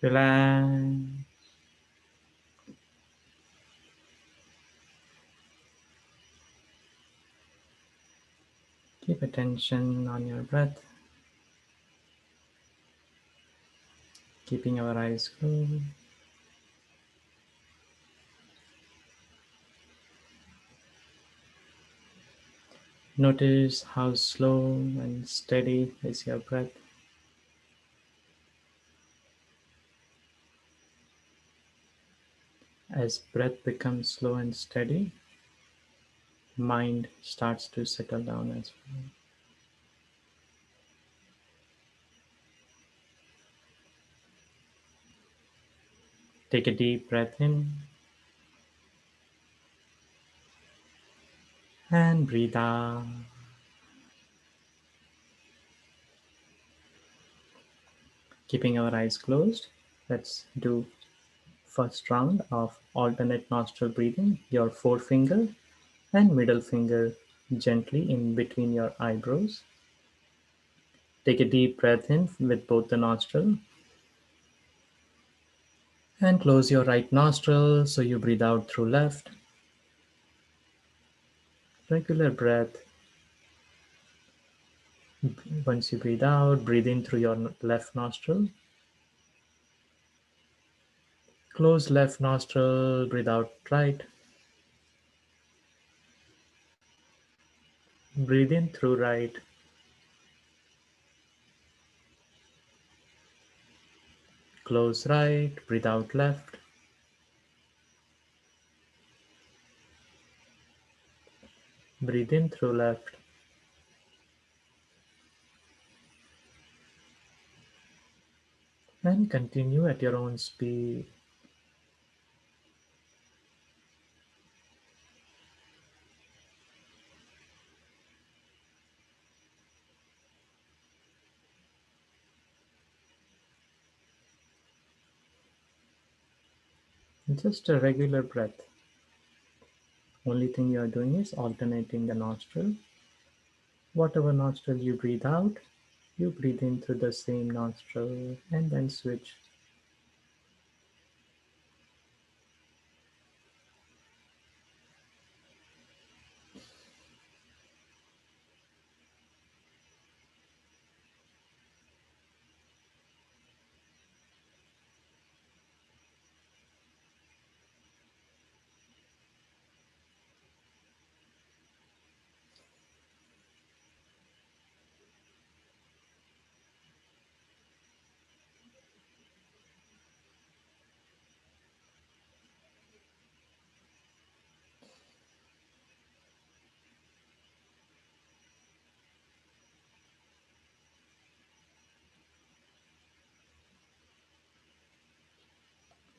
Relax. Keep attention on your breath, keeping our eyes closed. Notice how slow and steady is your breath. As breath becomes slow and steady, mind starts to settle down as well. Take a deep breath in and breathe out. Keeping our eyes closed, let's do first round of alternate nostril breathing. Your forefinger and middle finger gently in between your eyebrows. Take a deep breath in with both the nostrils and close your right nostril so you breathe out through left. Regular breath. Once you breathe out, breathe in through your left nostril. Close left nostril, breathe out right. Breathe in through right. Close right, breathe out left. Breathe in through left. And continue at your own speed. Just a regular breath. Only thing you are doing is alternating the nostril. Whatever nostril you breathe out, you breathe in through the same nostril and then switch.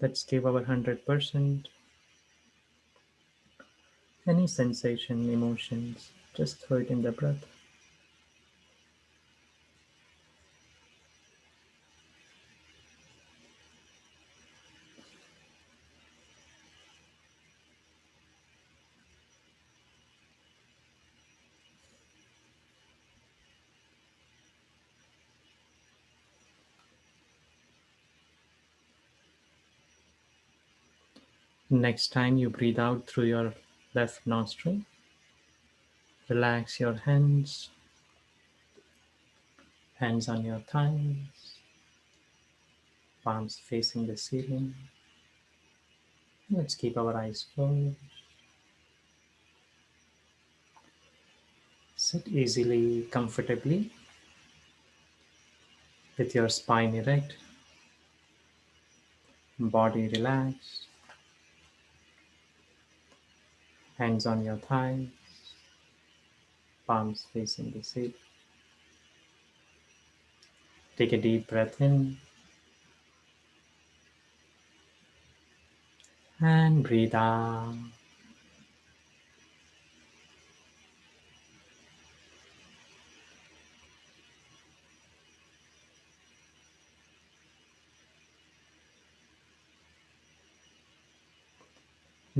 Let's give our 100%. Any sensation, emotions, just throw it in the breath. Next time you breathe out through your left nostril, relax your hands on your thighs, palms facing the ceiling. Let's keep our eyes closed. Sit easily, comfortably, with your spine erect, body relaxed, hands on your thighs, palms facing the ceiling. Take a deep breath in and breathe out.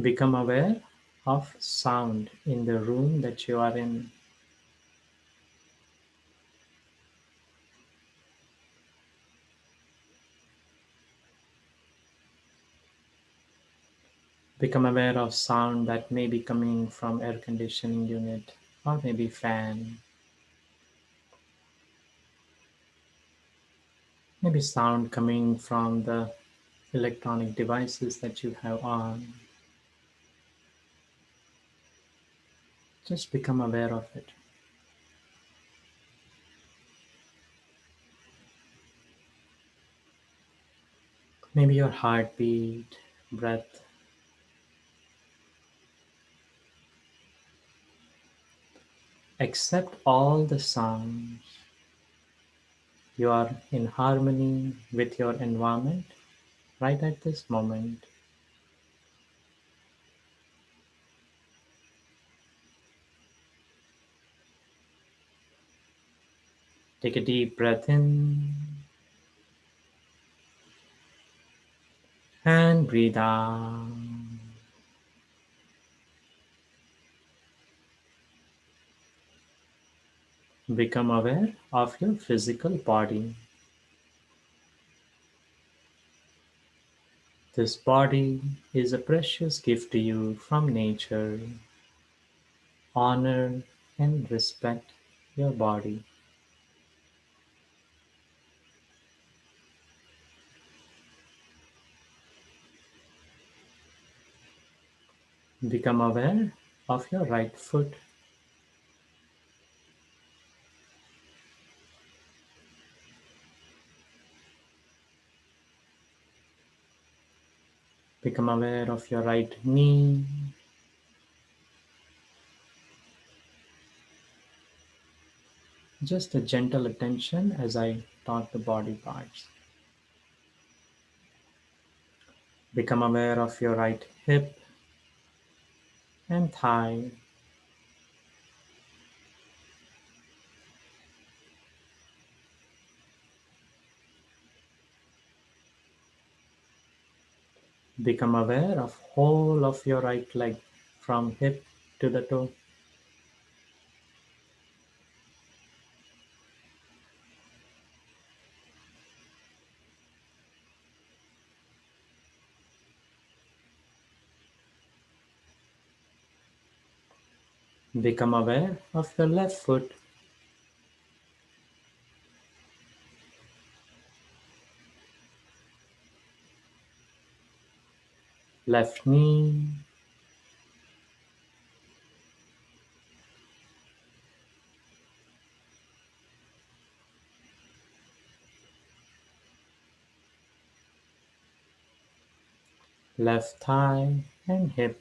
Become aware of sound in the room that you are in. Become aware of sound that may be coming from air conditioning unit or maybe fan. Maybe sound coming from the electronic devices that you have on. Just become aware of it. Maybe your heartbeat, breath. Accept all the sounds. You are in harmony with your environment right at this moment. Take a deep breath in and breathe out. Become aware of your physical body. This body is a precious gift to you from nature. Honor and respect your body. Become aware of your right foot. Become aware of your right knee. Just a gentle attention as I taught the body parts. Become aware of your right hip and thigh. Become aware of whole of your right leg from hip to the toe. Become aware of your left foot. Left knee. Left thigh and hip.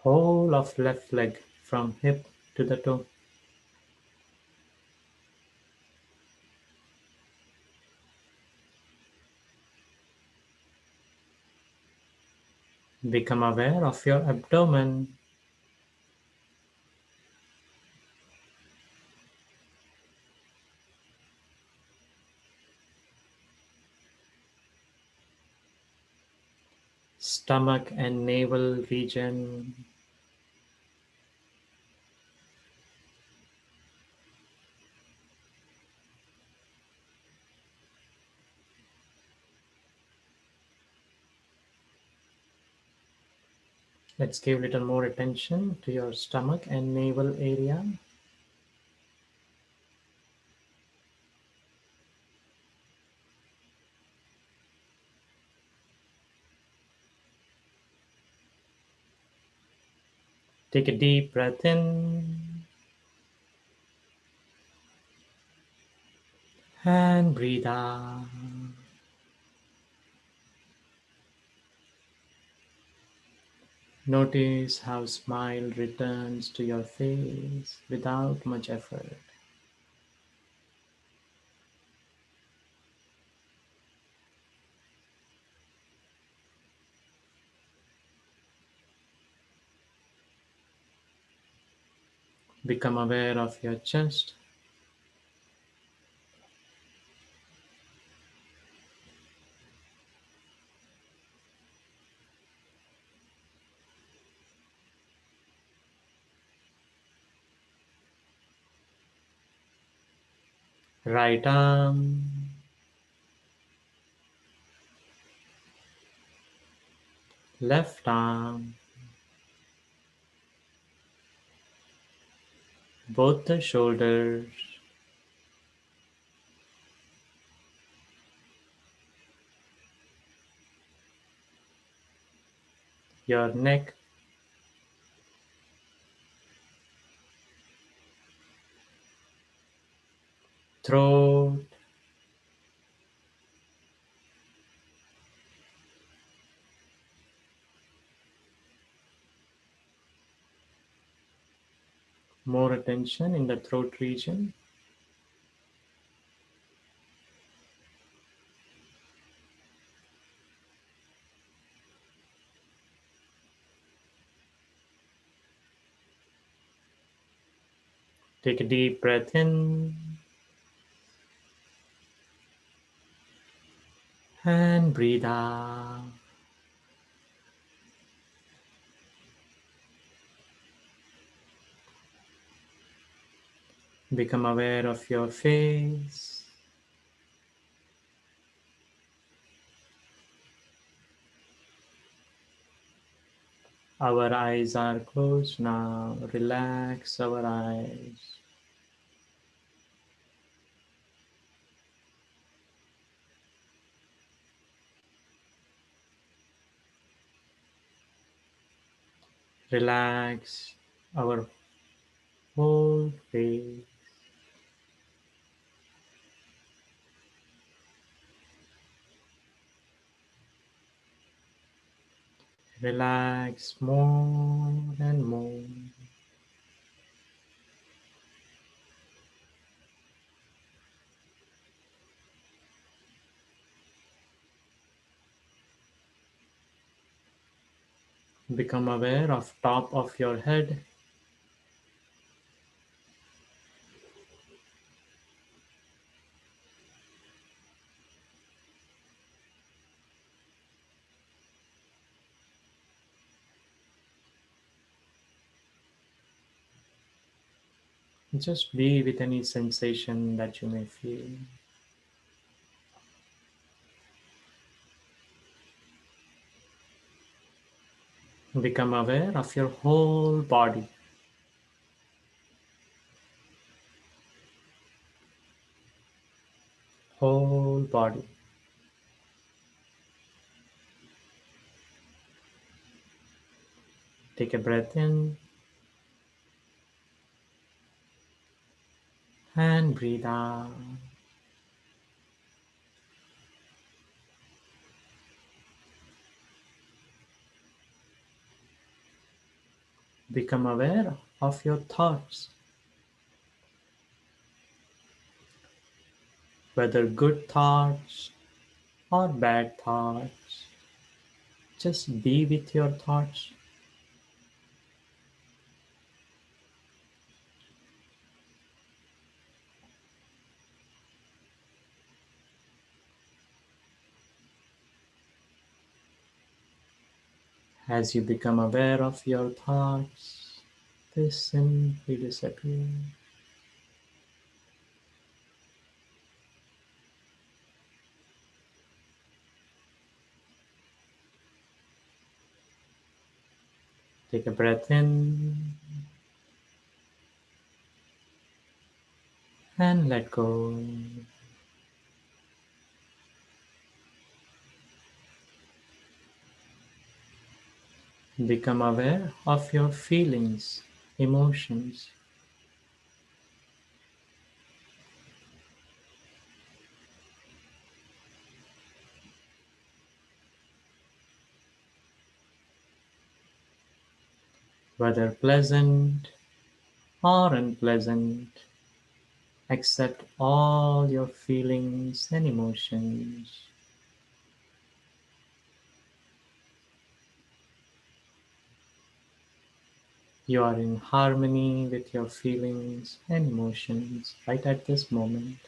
Whole of left leg from hip to the toe. Become aware of your abdomen. Stomach and navel region. Let's give a little more attention to your stomach and navel area. Take a deep breath in and breathe out. Notice how smile returns to your face without much effort. Become aware of your chest. Right arm, left arm, both the shoulders, your neck, throat, more attention in the throat region. Take a deep breath in and breathe out. Become aware of your face. Our eyes are closed now. Relax our eyes. Relax our whole face. Relax more and more. Become aware of top of your head. Just be with any sensation that you may feel. Become aware of your whole body. Whole body. Take a breath in and breathe out. Become aware of your thoughts, whether good thoughts or bad thoughts. Just be with your thoughts. As you become aware of your thoughts, they simply disappear. Take a breath in and let go. Become aware of your feelings, emotions. Whether pleasant or unpleasant, accept all your feelings and emotions. You are in harmony with your feelings and emotions right at this moment.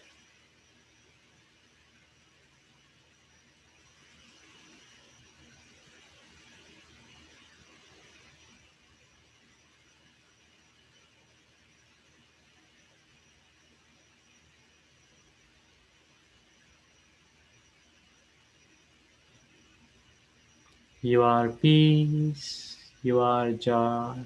You are peace, you are joy.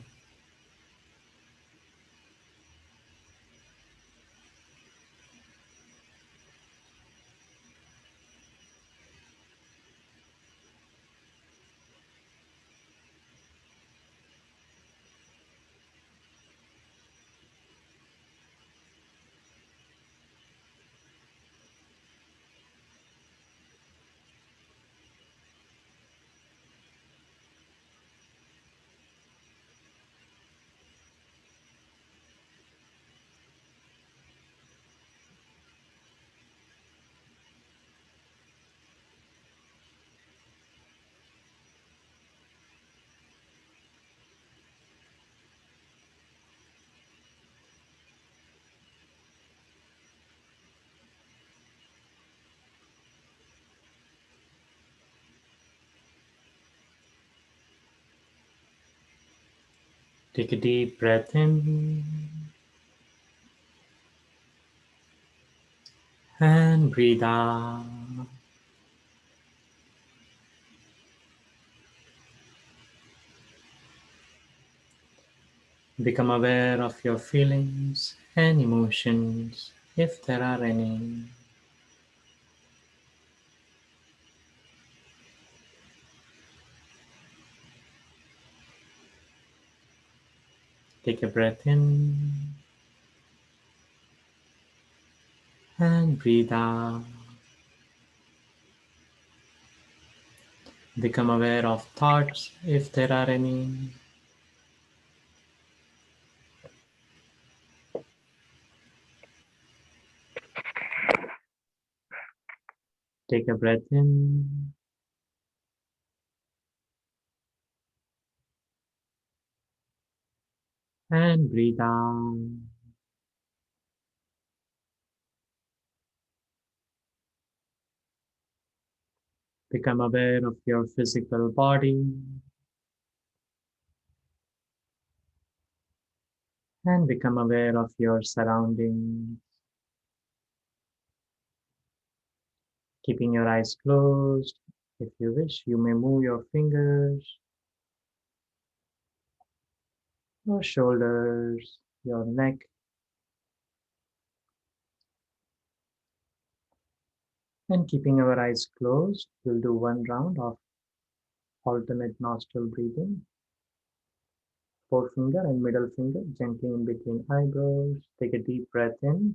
Take a deep breath in and breathe out. Become aware of your feelings and emotions, if there are any. Take a breath in and breathe out. Become aware of thoughts, if there are any. Take a breath in and breathe out. Become aware of your physical body and become aware of your surroundings. Keeping your eyes closed, if you wish, you may move your fingers, your shoulders, your neck, and keeping our eyes closed, we'll do one round of alternate nostril breathing. Forefinger and middle finger gently in between eyebrows. Take a deep breath in.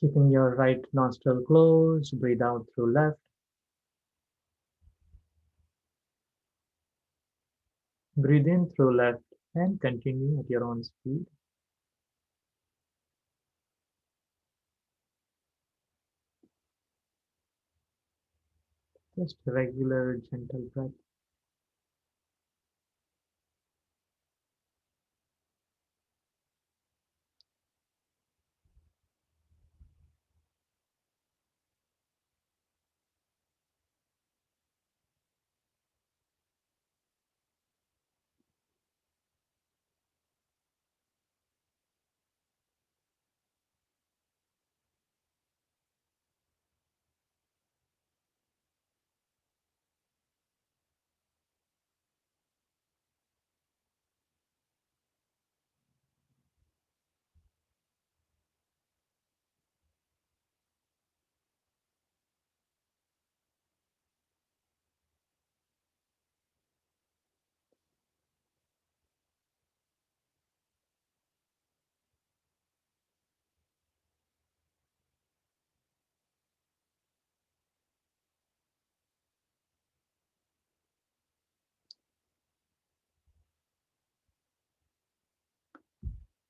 Keeping your right nostril closed, breathe out through left. Breathe in through left. and continue at your own speed. Just regular, gentle breath.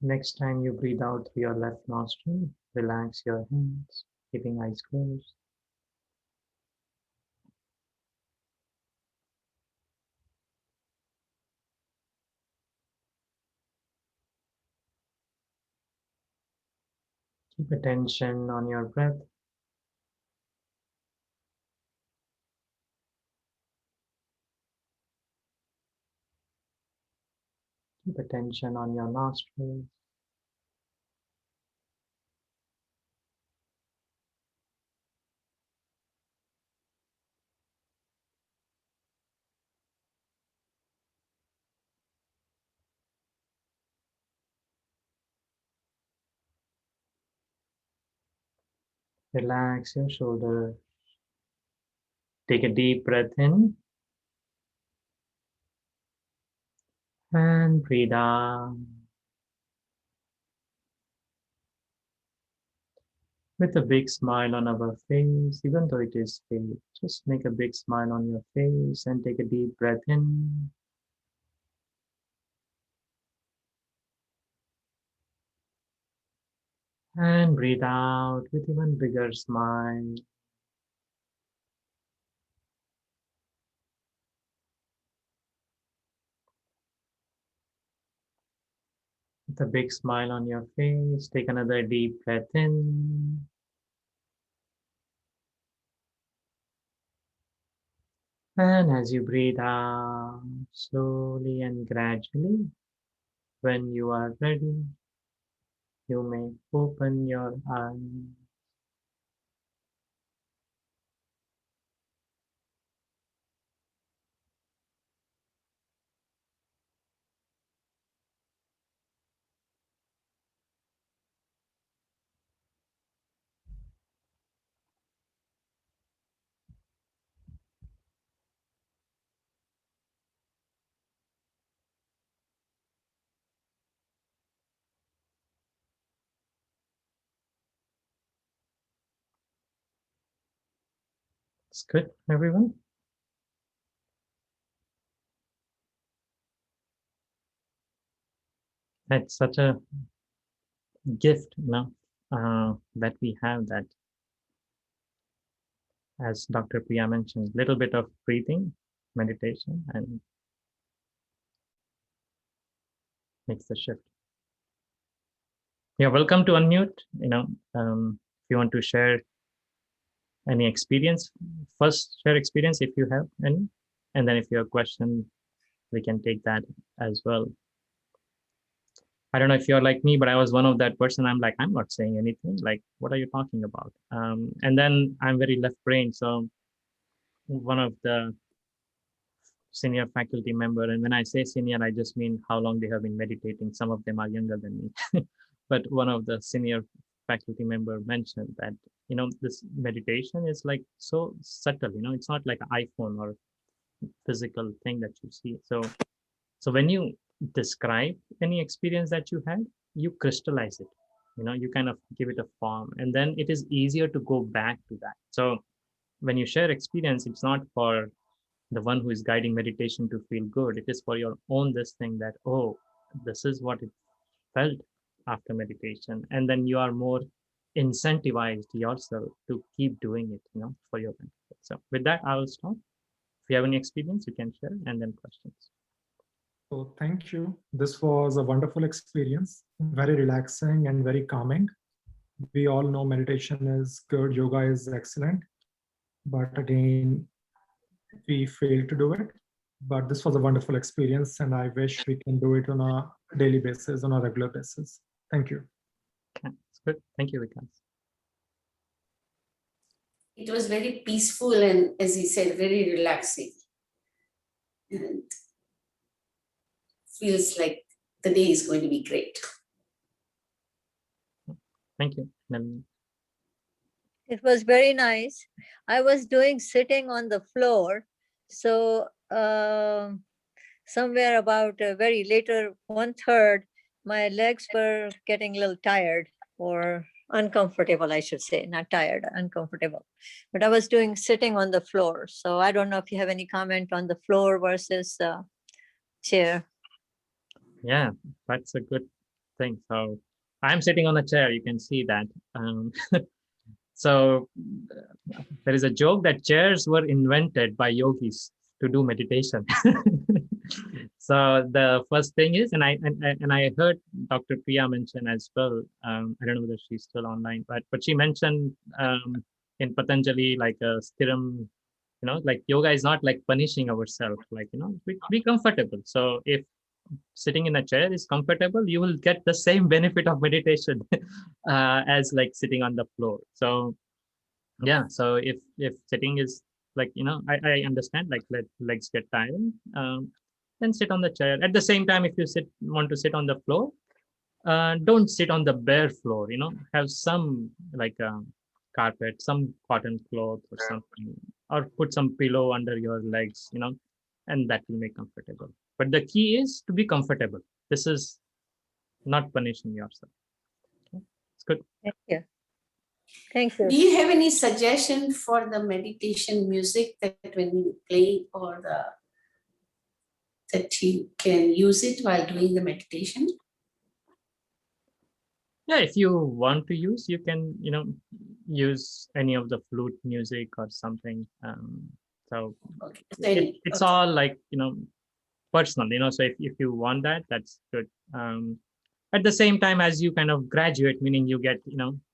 Next time you breathe out through your left nostril, relax your hands, keeping eyes closed. Keep attention on your breath. Keep attention on your nostrils. Relax your shoulders. Take a deep breath in and breathe out. With a big smile on our face, even though it is fake, just make a big smile on your face and take a deep breath in. And breathe out with even bigger smile. With a big smile on your face, take another deep breath in. And as you breathe out, slowly and gradually, when you are ready, you may open your eyes. It's good, everyone. It's such a gift, that we have that, as Dr. Priya mentioned, little bit of breathing, meditation, and makes the shift. You're welcome to unmute. If you want to share any experience, first share experience if you have any, and then if you have a question, we can take that as well. I don't know if you're like me, but I was one of that person. I'm like, I'm not saying anything. Like, what are you talking about? And then I'm very left-brained. So one of the senior faculty member, and when I say senior, I just mean how long they have been meditating. Some of them are younger than me. But one of the senior faculty member mentioned that, this meditation is like so subtle, it's not like an iPhone or physical thing that you see. So when you describe any experience that you had, you crystallize it, you kind of give it a form, and then it is easier to go back to that. So when you share experience, it's not for the one who is guiding meditation to feel good. It is for your own this thing that, oh, this is what it felt after meditation. And then you are more incentivized yourself to keep doing it, for your benefit. So with that, I will stop. If you have any experience, you can share, and then questions. So thank you. This was a wonderful experience, very relaxing and very calming. We all know meditation is good, yoga is excellent, but again, we failed to do it. But this was a wonderful experience, and I wish we can do it on a daily basis, on a regular basis. Thank you. Okay, that's good. Thank you, Vikas. It was very peaceful and, as he said, very relaxing. And feels like the day is going to be great. Thank you. Then It was very nice. I was doing sitting on the floor. So somewhere about very later 1/3, my legs were getting a little tired or uncomfortable, I should say, not tired, uncomfortable. But I was doing sitting on the floor. So I don't know if you have any comment on the floor versus chair. yeah, that's a good thing. So I'm sitting on a chair. You can see that. So there is a joke that chairs were invented by yogis to do meditation. So the first thing is, and I heard Dr. Priya mention as well. I don't know whether she's still online, but she mentioned in Patanjali like a stiram. Like yoga is not like punishing ourselves. Like be comfortable. So if sitting in a chair is comfortable, you will get the same benefit of meditation as like sitting on the floor. So yeah, so if sitting is like I understand, like let legs get tired, then sit on the chair. At the same time, if you want to sit on the floor, don't sit on the bare floor. Have some like carpet, some cotton cloth or something, or put some pillow under your legs, and that will make comfortable. But the key is to be comfortable. This is not punishing yourself. Okay. It's good. Thank you. Thank you. Do you have any suggestion for the meditation music that when you play or that you can use it while doing the meditation? Yeah, if you want to use, you can, use any of the flute music or something. So Okay. it's all like, personal, so if you want that, that's good. At the same time, as you kind of graduate, meaning you get,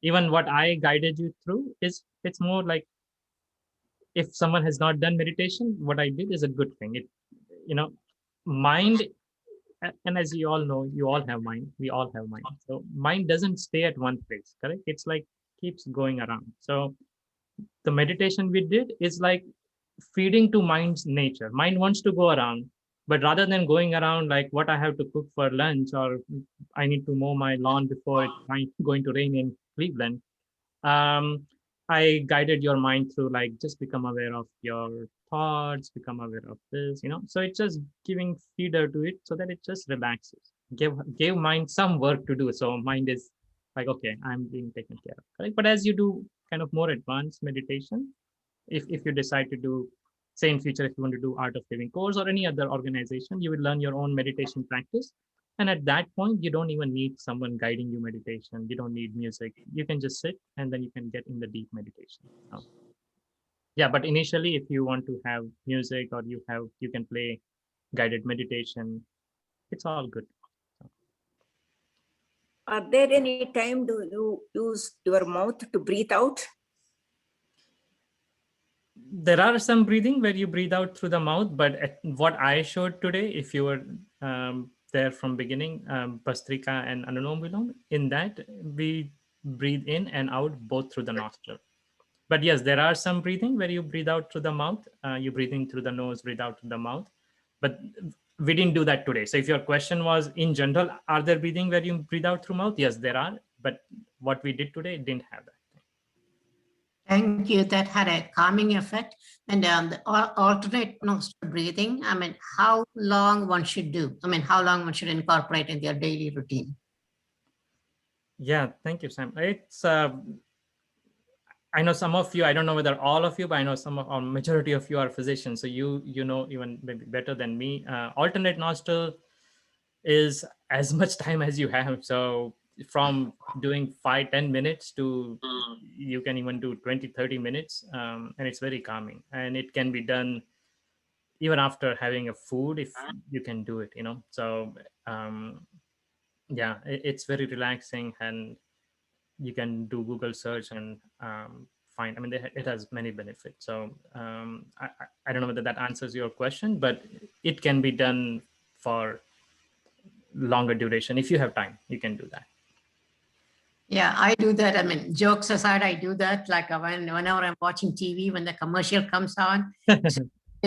even what I guided you through it's more like, if someone has not done meditation, what I did is a good thing. Mind, and as you all know, you all have mind, we all have mind. So mind doesn't stay at one place, correct? It's like keeps going around. So the meditation we did is like feeding to mind's nature. Mind wants to go around, but rather than going around like what I have to cook for lunch, or I need to mow my lawn before it's going to rain in Cleveland, I guided your mind through like just become aware of your thoughts, become aware of this, so it's just giving feeder to it so that it just relaxes. Give mind some work to do. So mind is like, okay, I'm being taken care of, correct? But as you do kind of more advanced meditation, if you decide to do, say in future, if you want to do Art of Living course or any other organization, you will learn your own meditation practice. And at that point, you don't even need someone guiding you meditation. You don't need music. You can just sit and then you can get in the deep meditation. Yeah, but initially, if you want to have music or you can play guided meditation, it's all good. Are there any time do you use your mouth to breathe out? There are some breathing where you breathe out through the mouth, but what I showed today, if you were there from beginning, Bastrika and Anulom Vilom, in that we breathe in and out both through the nostril. But yes, there are some breathing where you breathe out through the mouth, you breathe in through the nose, breathe out through the mouth. But we didn't do that today. So if your question was in general, are there breathing where you breathe out through mouth? Yes, there are. But what we did today didn't have that. Thank you. That had a calming effect. And the alternate nostril breathing, how long one should do? How long one should incorporate in their daily routine? Yeah, thank you, Sam. It's I know some of you, I don't know whether all of you, but I know some or majority of you are physicians. So you know even maybe better than me. Alternate nostril is as much time as you have. So from doing 5-10 minutes to you can even do 20-30 minutes, and it's very calming, and it can be done even after having a food if you can do it, so yeah, it's very relaxing, and you can do Google search and find, I mean, it has many benefits. So I don't know whether that answers your question, but it can be done for longer duration. If you have time, you can do that. Yeah, I do that. I mean, jokes aside, I do that. Like whenever I'm watching TV, when the commercial comes on, it's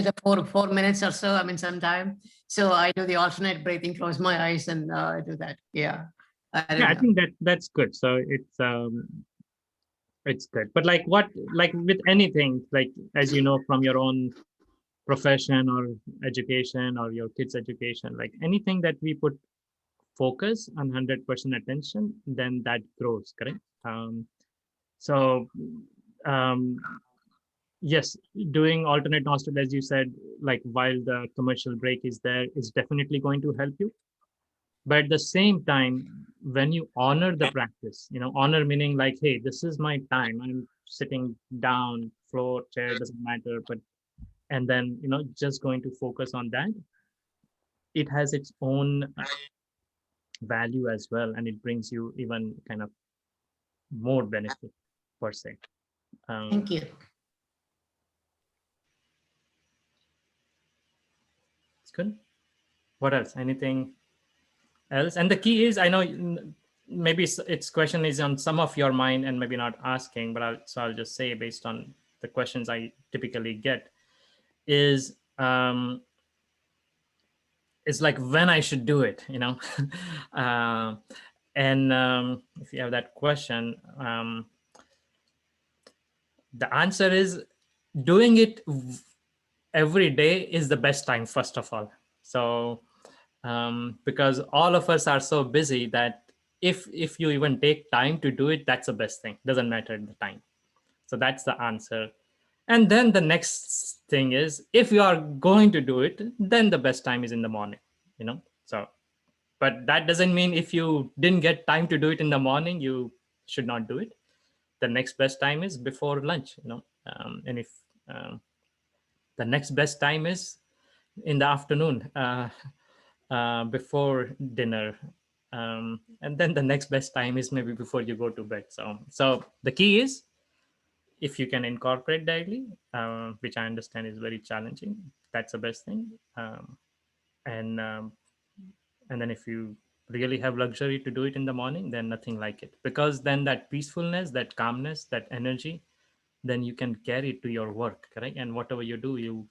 a 4 minutes or so. I mean, sometime. So I do the alternate breathing, close my eyes, and I do that. Yeah. I think that's good. So it's good. But like with anything, like, as you know from your own profession or education or your kids' education, like anything that we put focus on 100% attention, then that grows, correct? So yes, doing alternate nostril, as you said, like while the commercial break is there, is definitely going to help you. But at the same time, when you honor the practice, honor meaning like, hey, this is my time, I'm sitting down, floor, chair, doesn't matter, but and then just going to focus on that, it has its own value as well, and it brings you even kind of more benefit per se. Thank you. It's good. What else? Anything else? And the key is, I know maybe its question is on some of your mind and maybe not asking, but I'll just say, based on the questions I typically get, is it's like when I should do it, and if you have that question, the answer is doing it every day is the best time, first of all. So because all of us are so busy that if you even take time to do it, that's the best thing. Doesn't matter at the time. So that's the answer. And then the next thing is, if you are going to do it, then the best time is in the morning, so, but that doesn't mean if you didn't get time to do it in the morning, you should not do it. The next best time is before lunch, and if the next best time is in the afternoon, before dinner, and then the next best time is maybe before you go to bed. So the key is, if you can incorporate daily, which I understand is very challenging, that's the best thing. And then if you really have luxury to do it in the morning, then nothing like it, because then that peacefulness, that calmness, that energy, then you can carry it to your work, correct? And whatever you do, you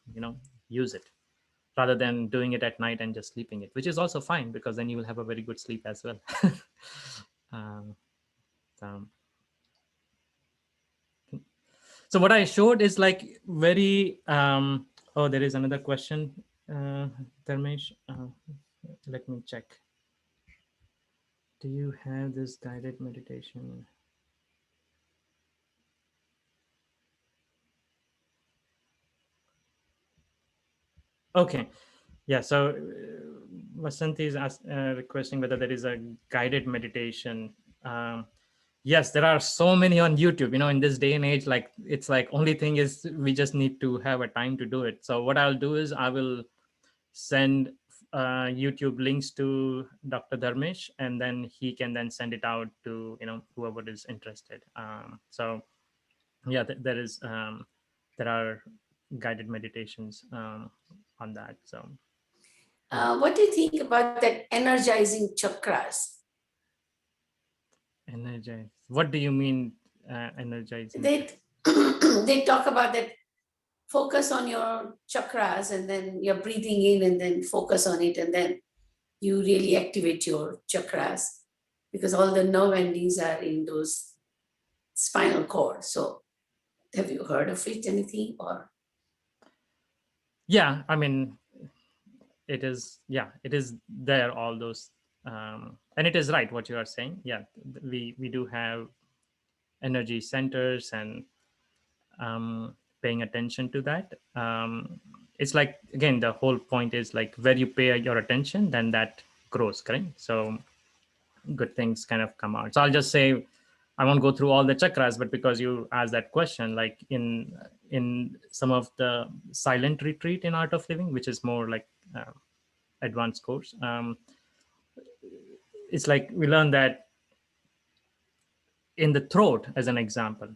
use it, rather than doing it at night and just sleeping it, which is also fine, because then you will have a very good sleep as well. So what I showed is like very, oh, there is another question, Dharmesh. Let me check. Do you have this guided meditation? Okay. Yeah, so Vasanthi is requesting whether there is a guided meditation. Yes, there are so many on YouTube, in this day and age. Like, it's like, only thing is we just need to have a time to do it. So what I'll do is I will send YouTube links to Dr. Dharmesh, and then he can then send it out to whoever is interested. So yeah, there are guided meditations on that. So what do you think about that energizing chakras? Energize. What do you mean, energizing? They talk about that, focus on your chakras, and then you're breathing in and then focus on it, and then you really activate your chakras, because all the nerve endings are in those spinal cord. So have you heard of it, anything? Or yeah, I mean, it is there, all those, and it is right what you are saying. Yeah, we do have energy centers, and paying attention to that. It's like, again, the whole point is like, where you pay your attention, then that grows, correct? So good things kind of come out. So I'll just say, I won't go through all the chakras, but because you asked that question, like in some of the silent retreat in Art of Living, which is more like advanced course, it's like we learn that in the throat, as an example,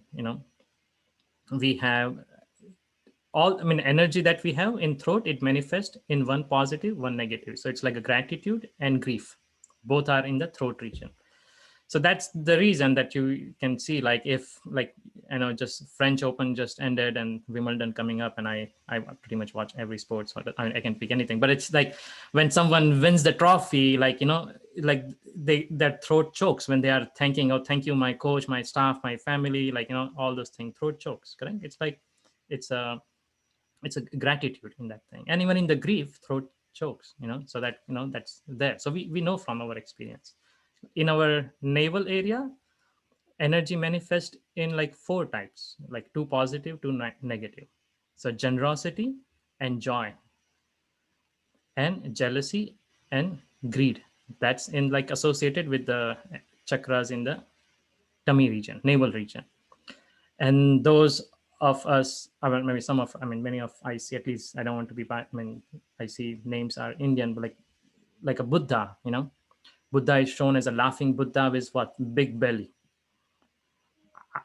we have energy that we have in throat, it manifests in one positive, one negative. So it's like a gratitude and grief. Both are in the throat region. So that's the reason that you can see, like, if, like, just French Open just ended and Wimbledon coming up, and I pretty much watch every sport, so I can pick anything. But it's like when someone wins the trophy, like, like their throat chokes when they are thanking, oh, thank you, my coach, my staff, my family, like, all those things, throat chokes, correct? It's like, it's a gratitude in that thing. And even in the grief, throat chokes, so that, that's there. So we know from our experience. In our navel area, energy manifests in like 4 types, like 2 positive, 2 negative. So generosity and joy, and jealousy and greed. That's in like associated with the chakras in the tummy region, navel region. And those of us, maybe some of, many of, I see, at least I don't want to be bad, I see names are Indian, but like a Buddha, Buddha is shown as a laughing Buddha with what? Big belly.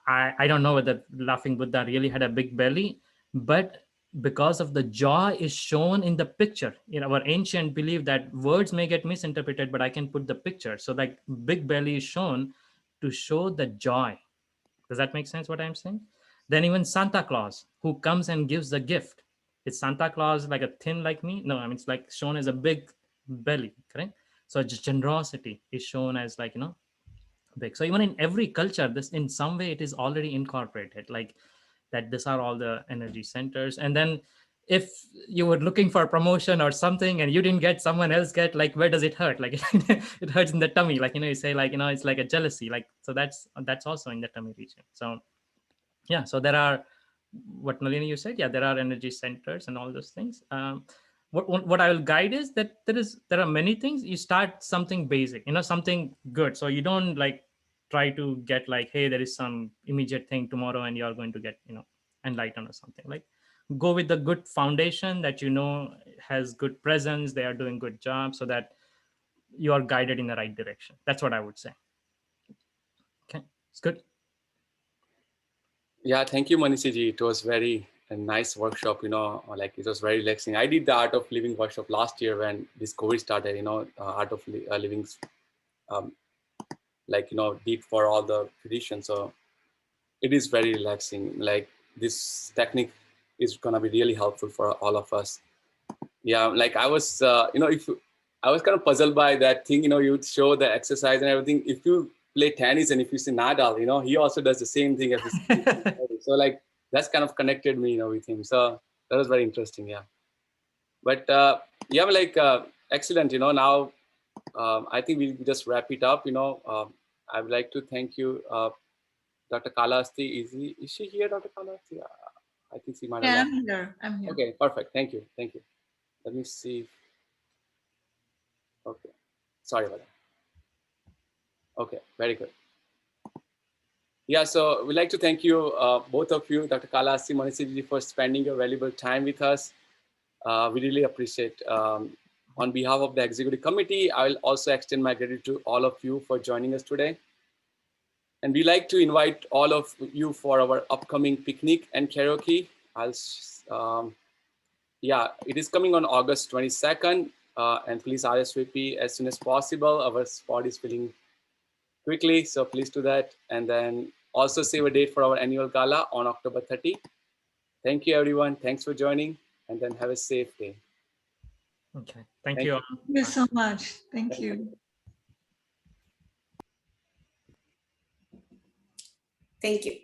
I don't know whether laughing Buddha really had a big belly, but because of the joy is shown in the picture, our ancient belief that words may get misinterpreted, but I can put the picture. So like big belly is shown to show the joy. Does that make sense what I'm saying? Then even Santa Claus, who comes and gives the gift. Is Santa Claus like a thin like me? No, it's like shown as a big belly, correct? So generosity is shown as like, big. So even in every culture, this in some way it is already incorporated, like that these are all the energy centers. And then if you were looking for a promotion or something and you didn't get, someone else get, like, where does it hurt? Like it hurts in the tummy, like, you say, like, it's like a jealousy, like, so that's also in the tummy region. So yeah, so there are, what Nalini you said, yeah, there are energy centers and all those things. What I will guide is that there are many things. You start something basic, something good. So you don't like try to get like, hey, there is some immediate thing tomorrow and you're going to get, enlightened or something. Like, go with the good foundation that has good presence, they are doing good job, so that you are guided in the right direction. That's what I would say. Okay, it's good. Yeah, thank you, Manishi ji. It was very a nice workshop, like it was very relaxing. I did the Art of Living workshop last year when this COVID started, Art of Living, like, did for all the traditions. So it is very relaxing. Like, this technique is gonna be really helpful for all of us. Yeah, like I was, I was kind of puzzled by that thing, you show the exercise and everything. If you play tennis and if you see Nadal, he also does the same thing. So like, that's kind of connected me, with him. So that was very interesting. Yeah. But yeah, like, excellent. Now I think we'll just wrap it up. I would like to thank you, Dr. Kalasti. Is she here, Dr. Kalasti? I think she might have left. I'm here. I'm here. Okay, perfect. Thank you. Thank you. Let me see. Okay. Sorry about that. Okay, very good. Yeah, so we'd like to thank you, both of you, Dr. Kalasti, Manishi, for spending your valuable time with us. We really appreciate. On behalf of the executive committee, I will also extend my gratitude to all of you for joining us today. And we like to invite all of you for our upcoming picnic and karaoke. Yeah, it is coming on August 22nd, and please RSVP as soon as possible. Our spot is filling quickly, so please do that. And then also save a date for our annual gala on October 30. Thank you, everyone. Thanks for joining, and then have a safe day. Okay, thank you. Thank you so much. Thank you. Thank you.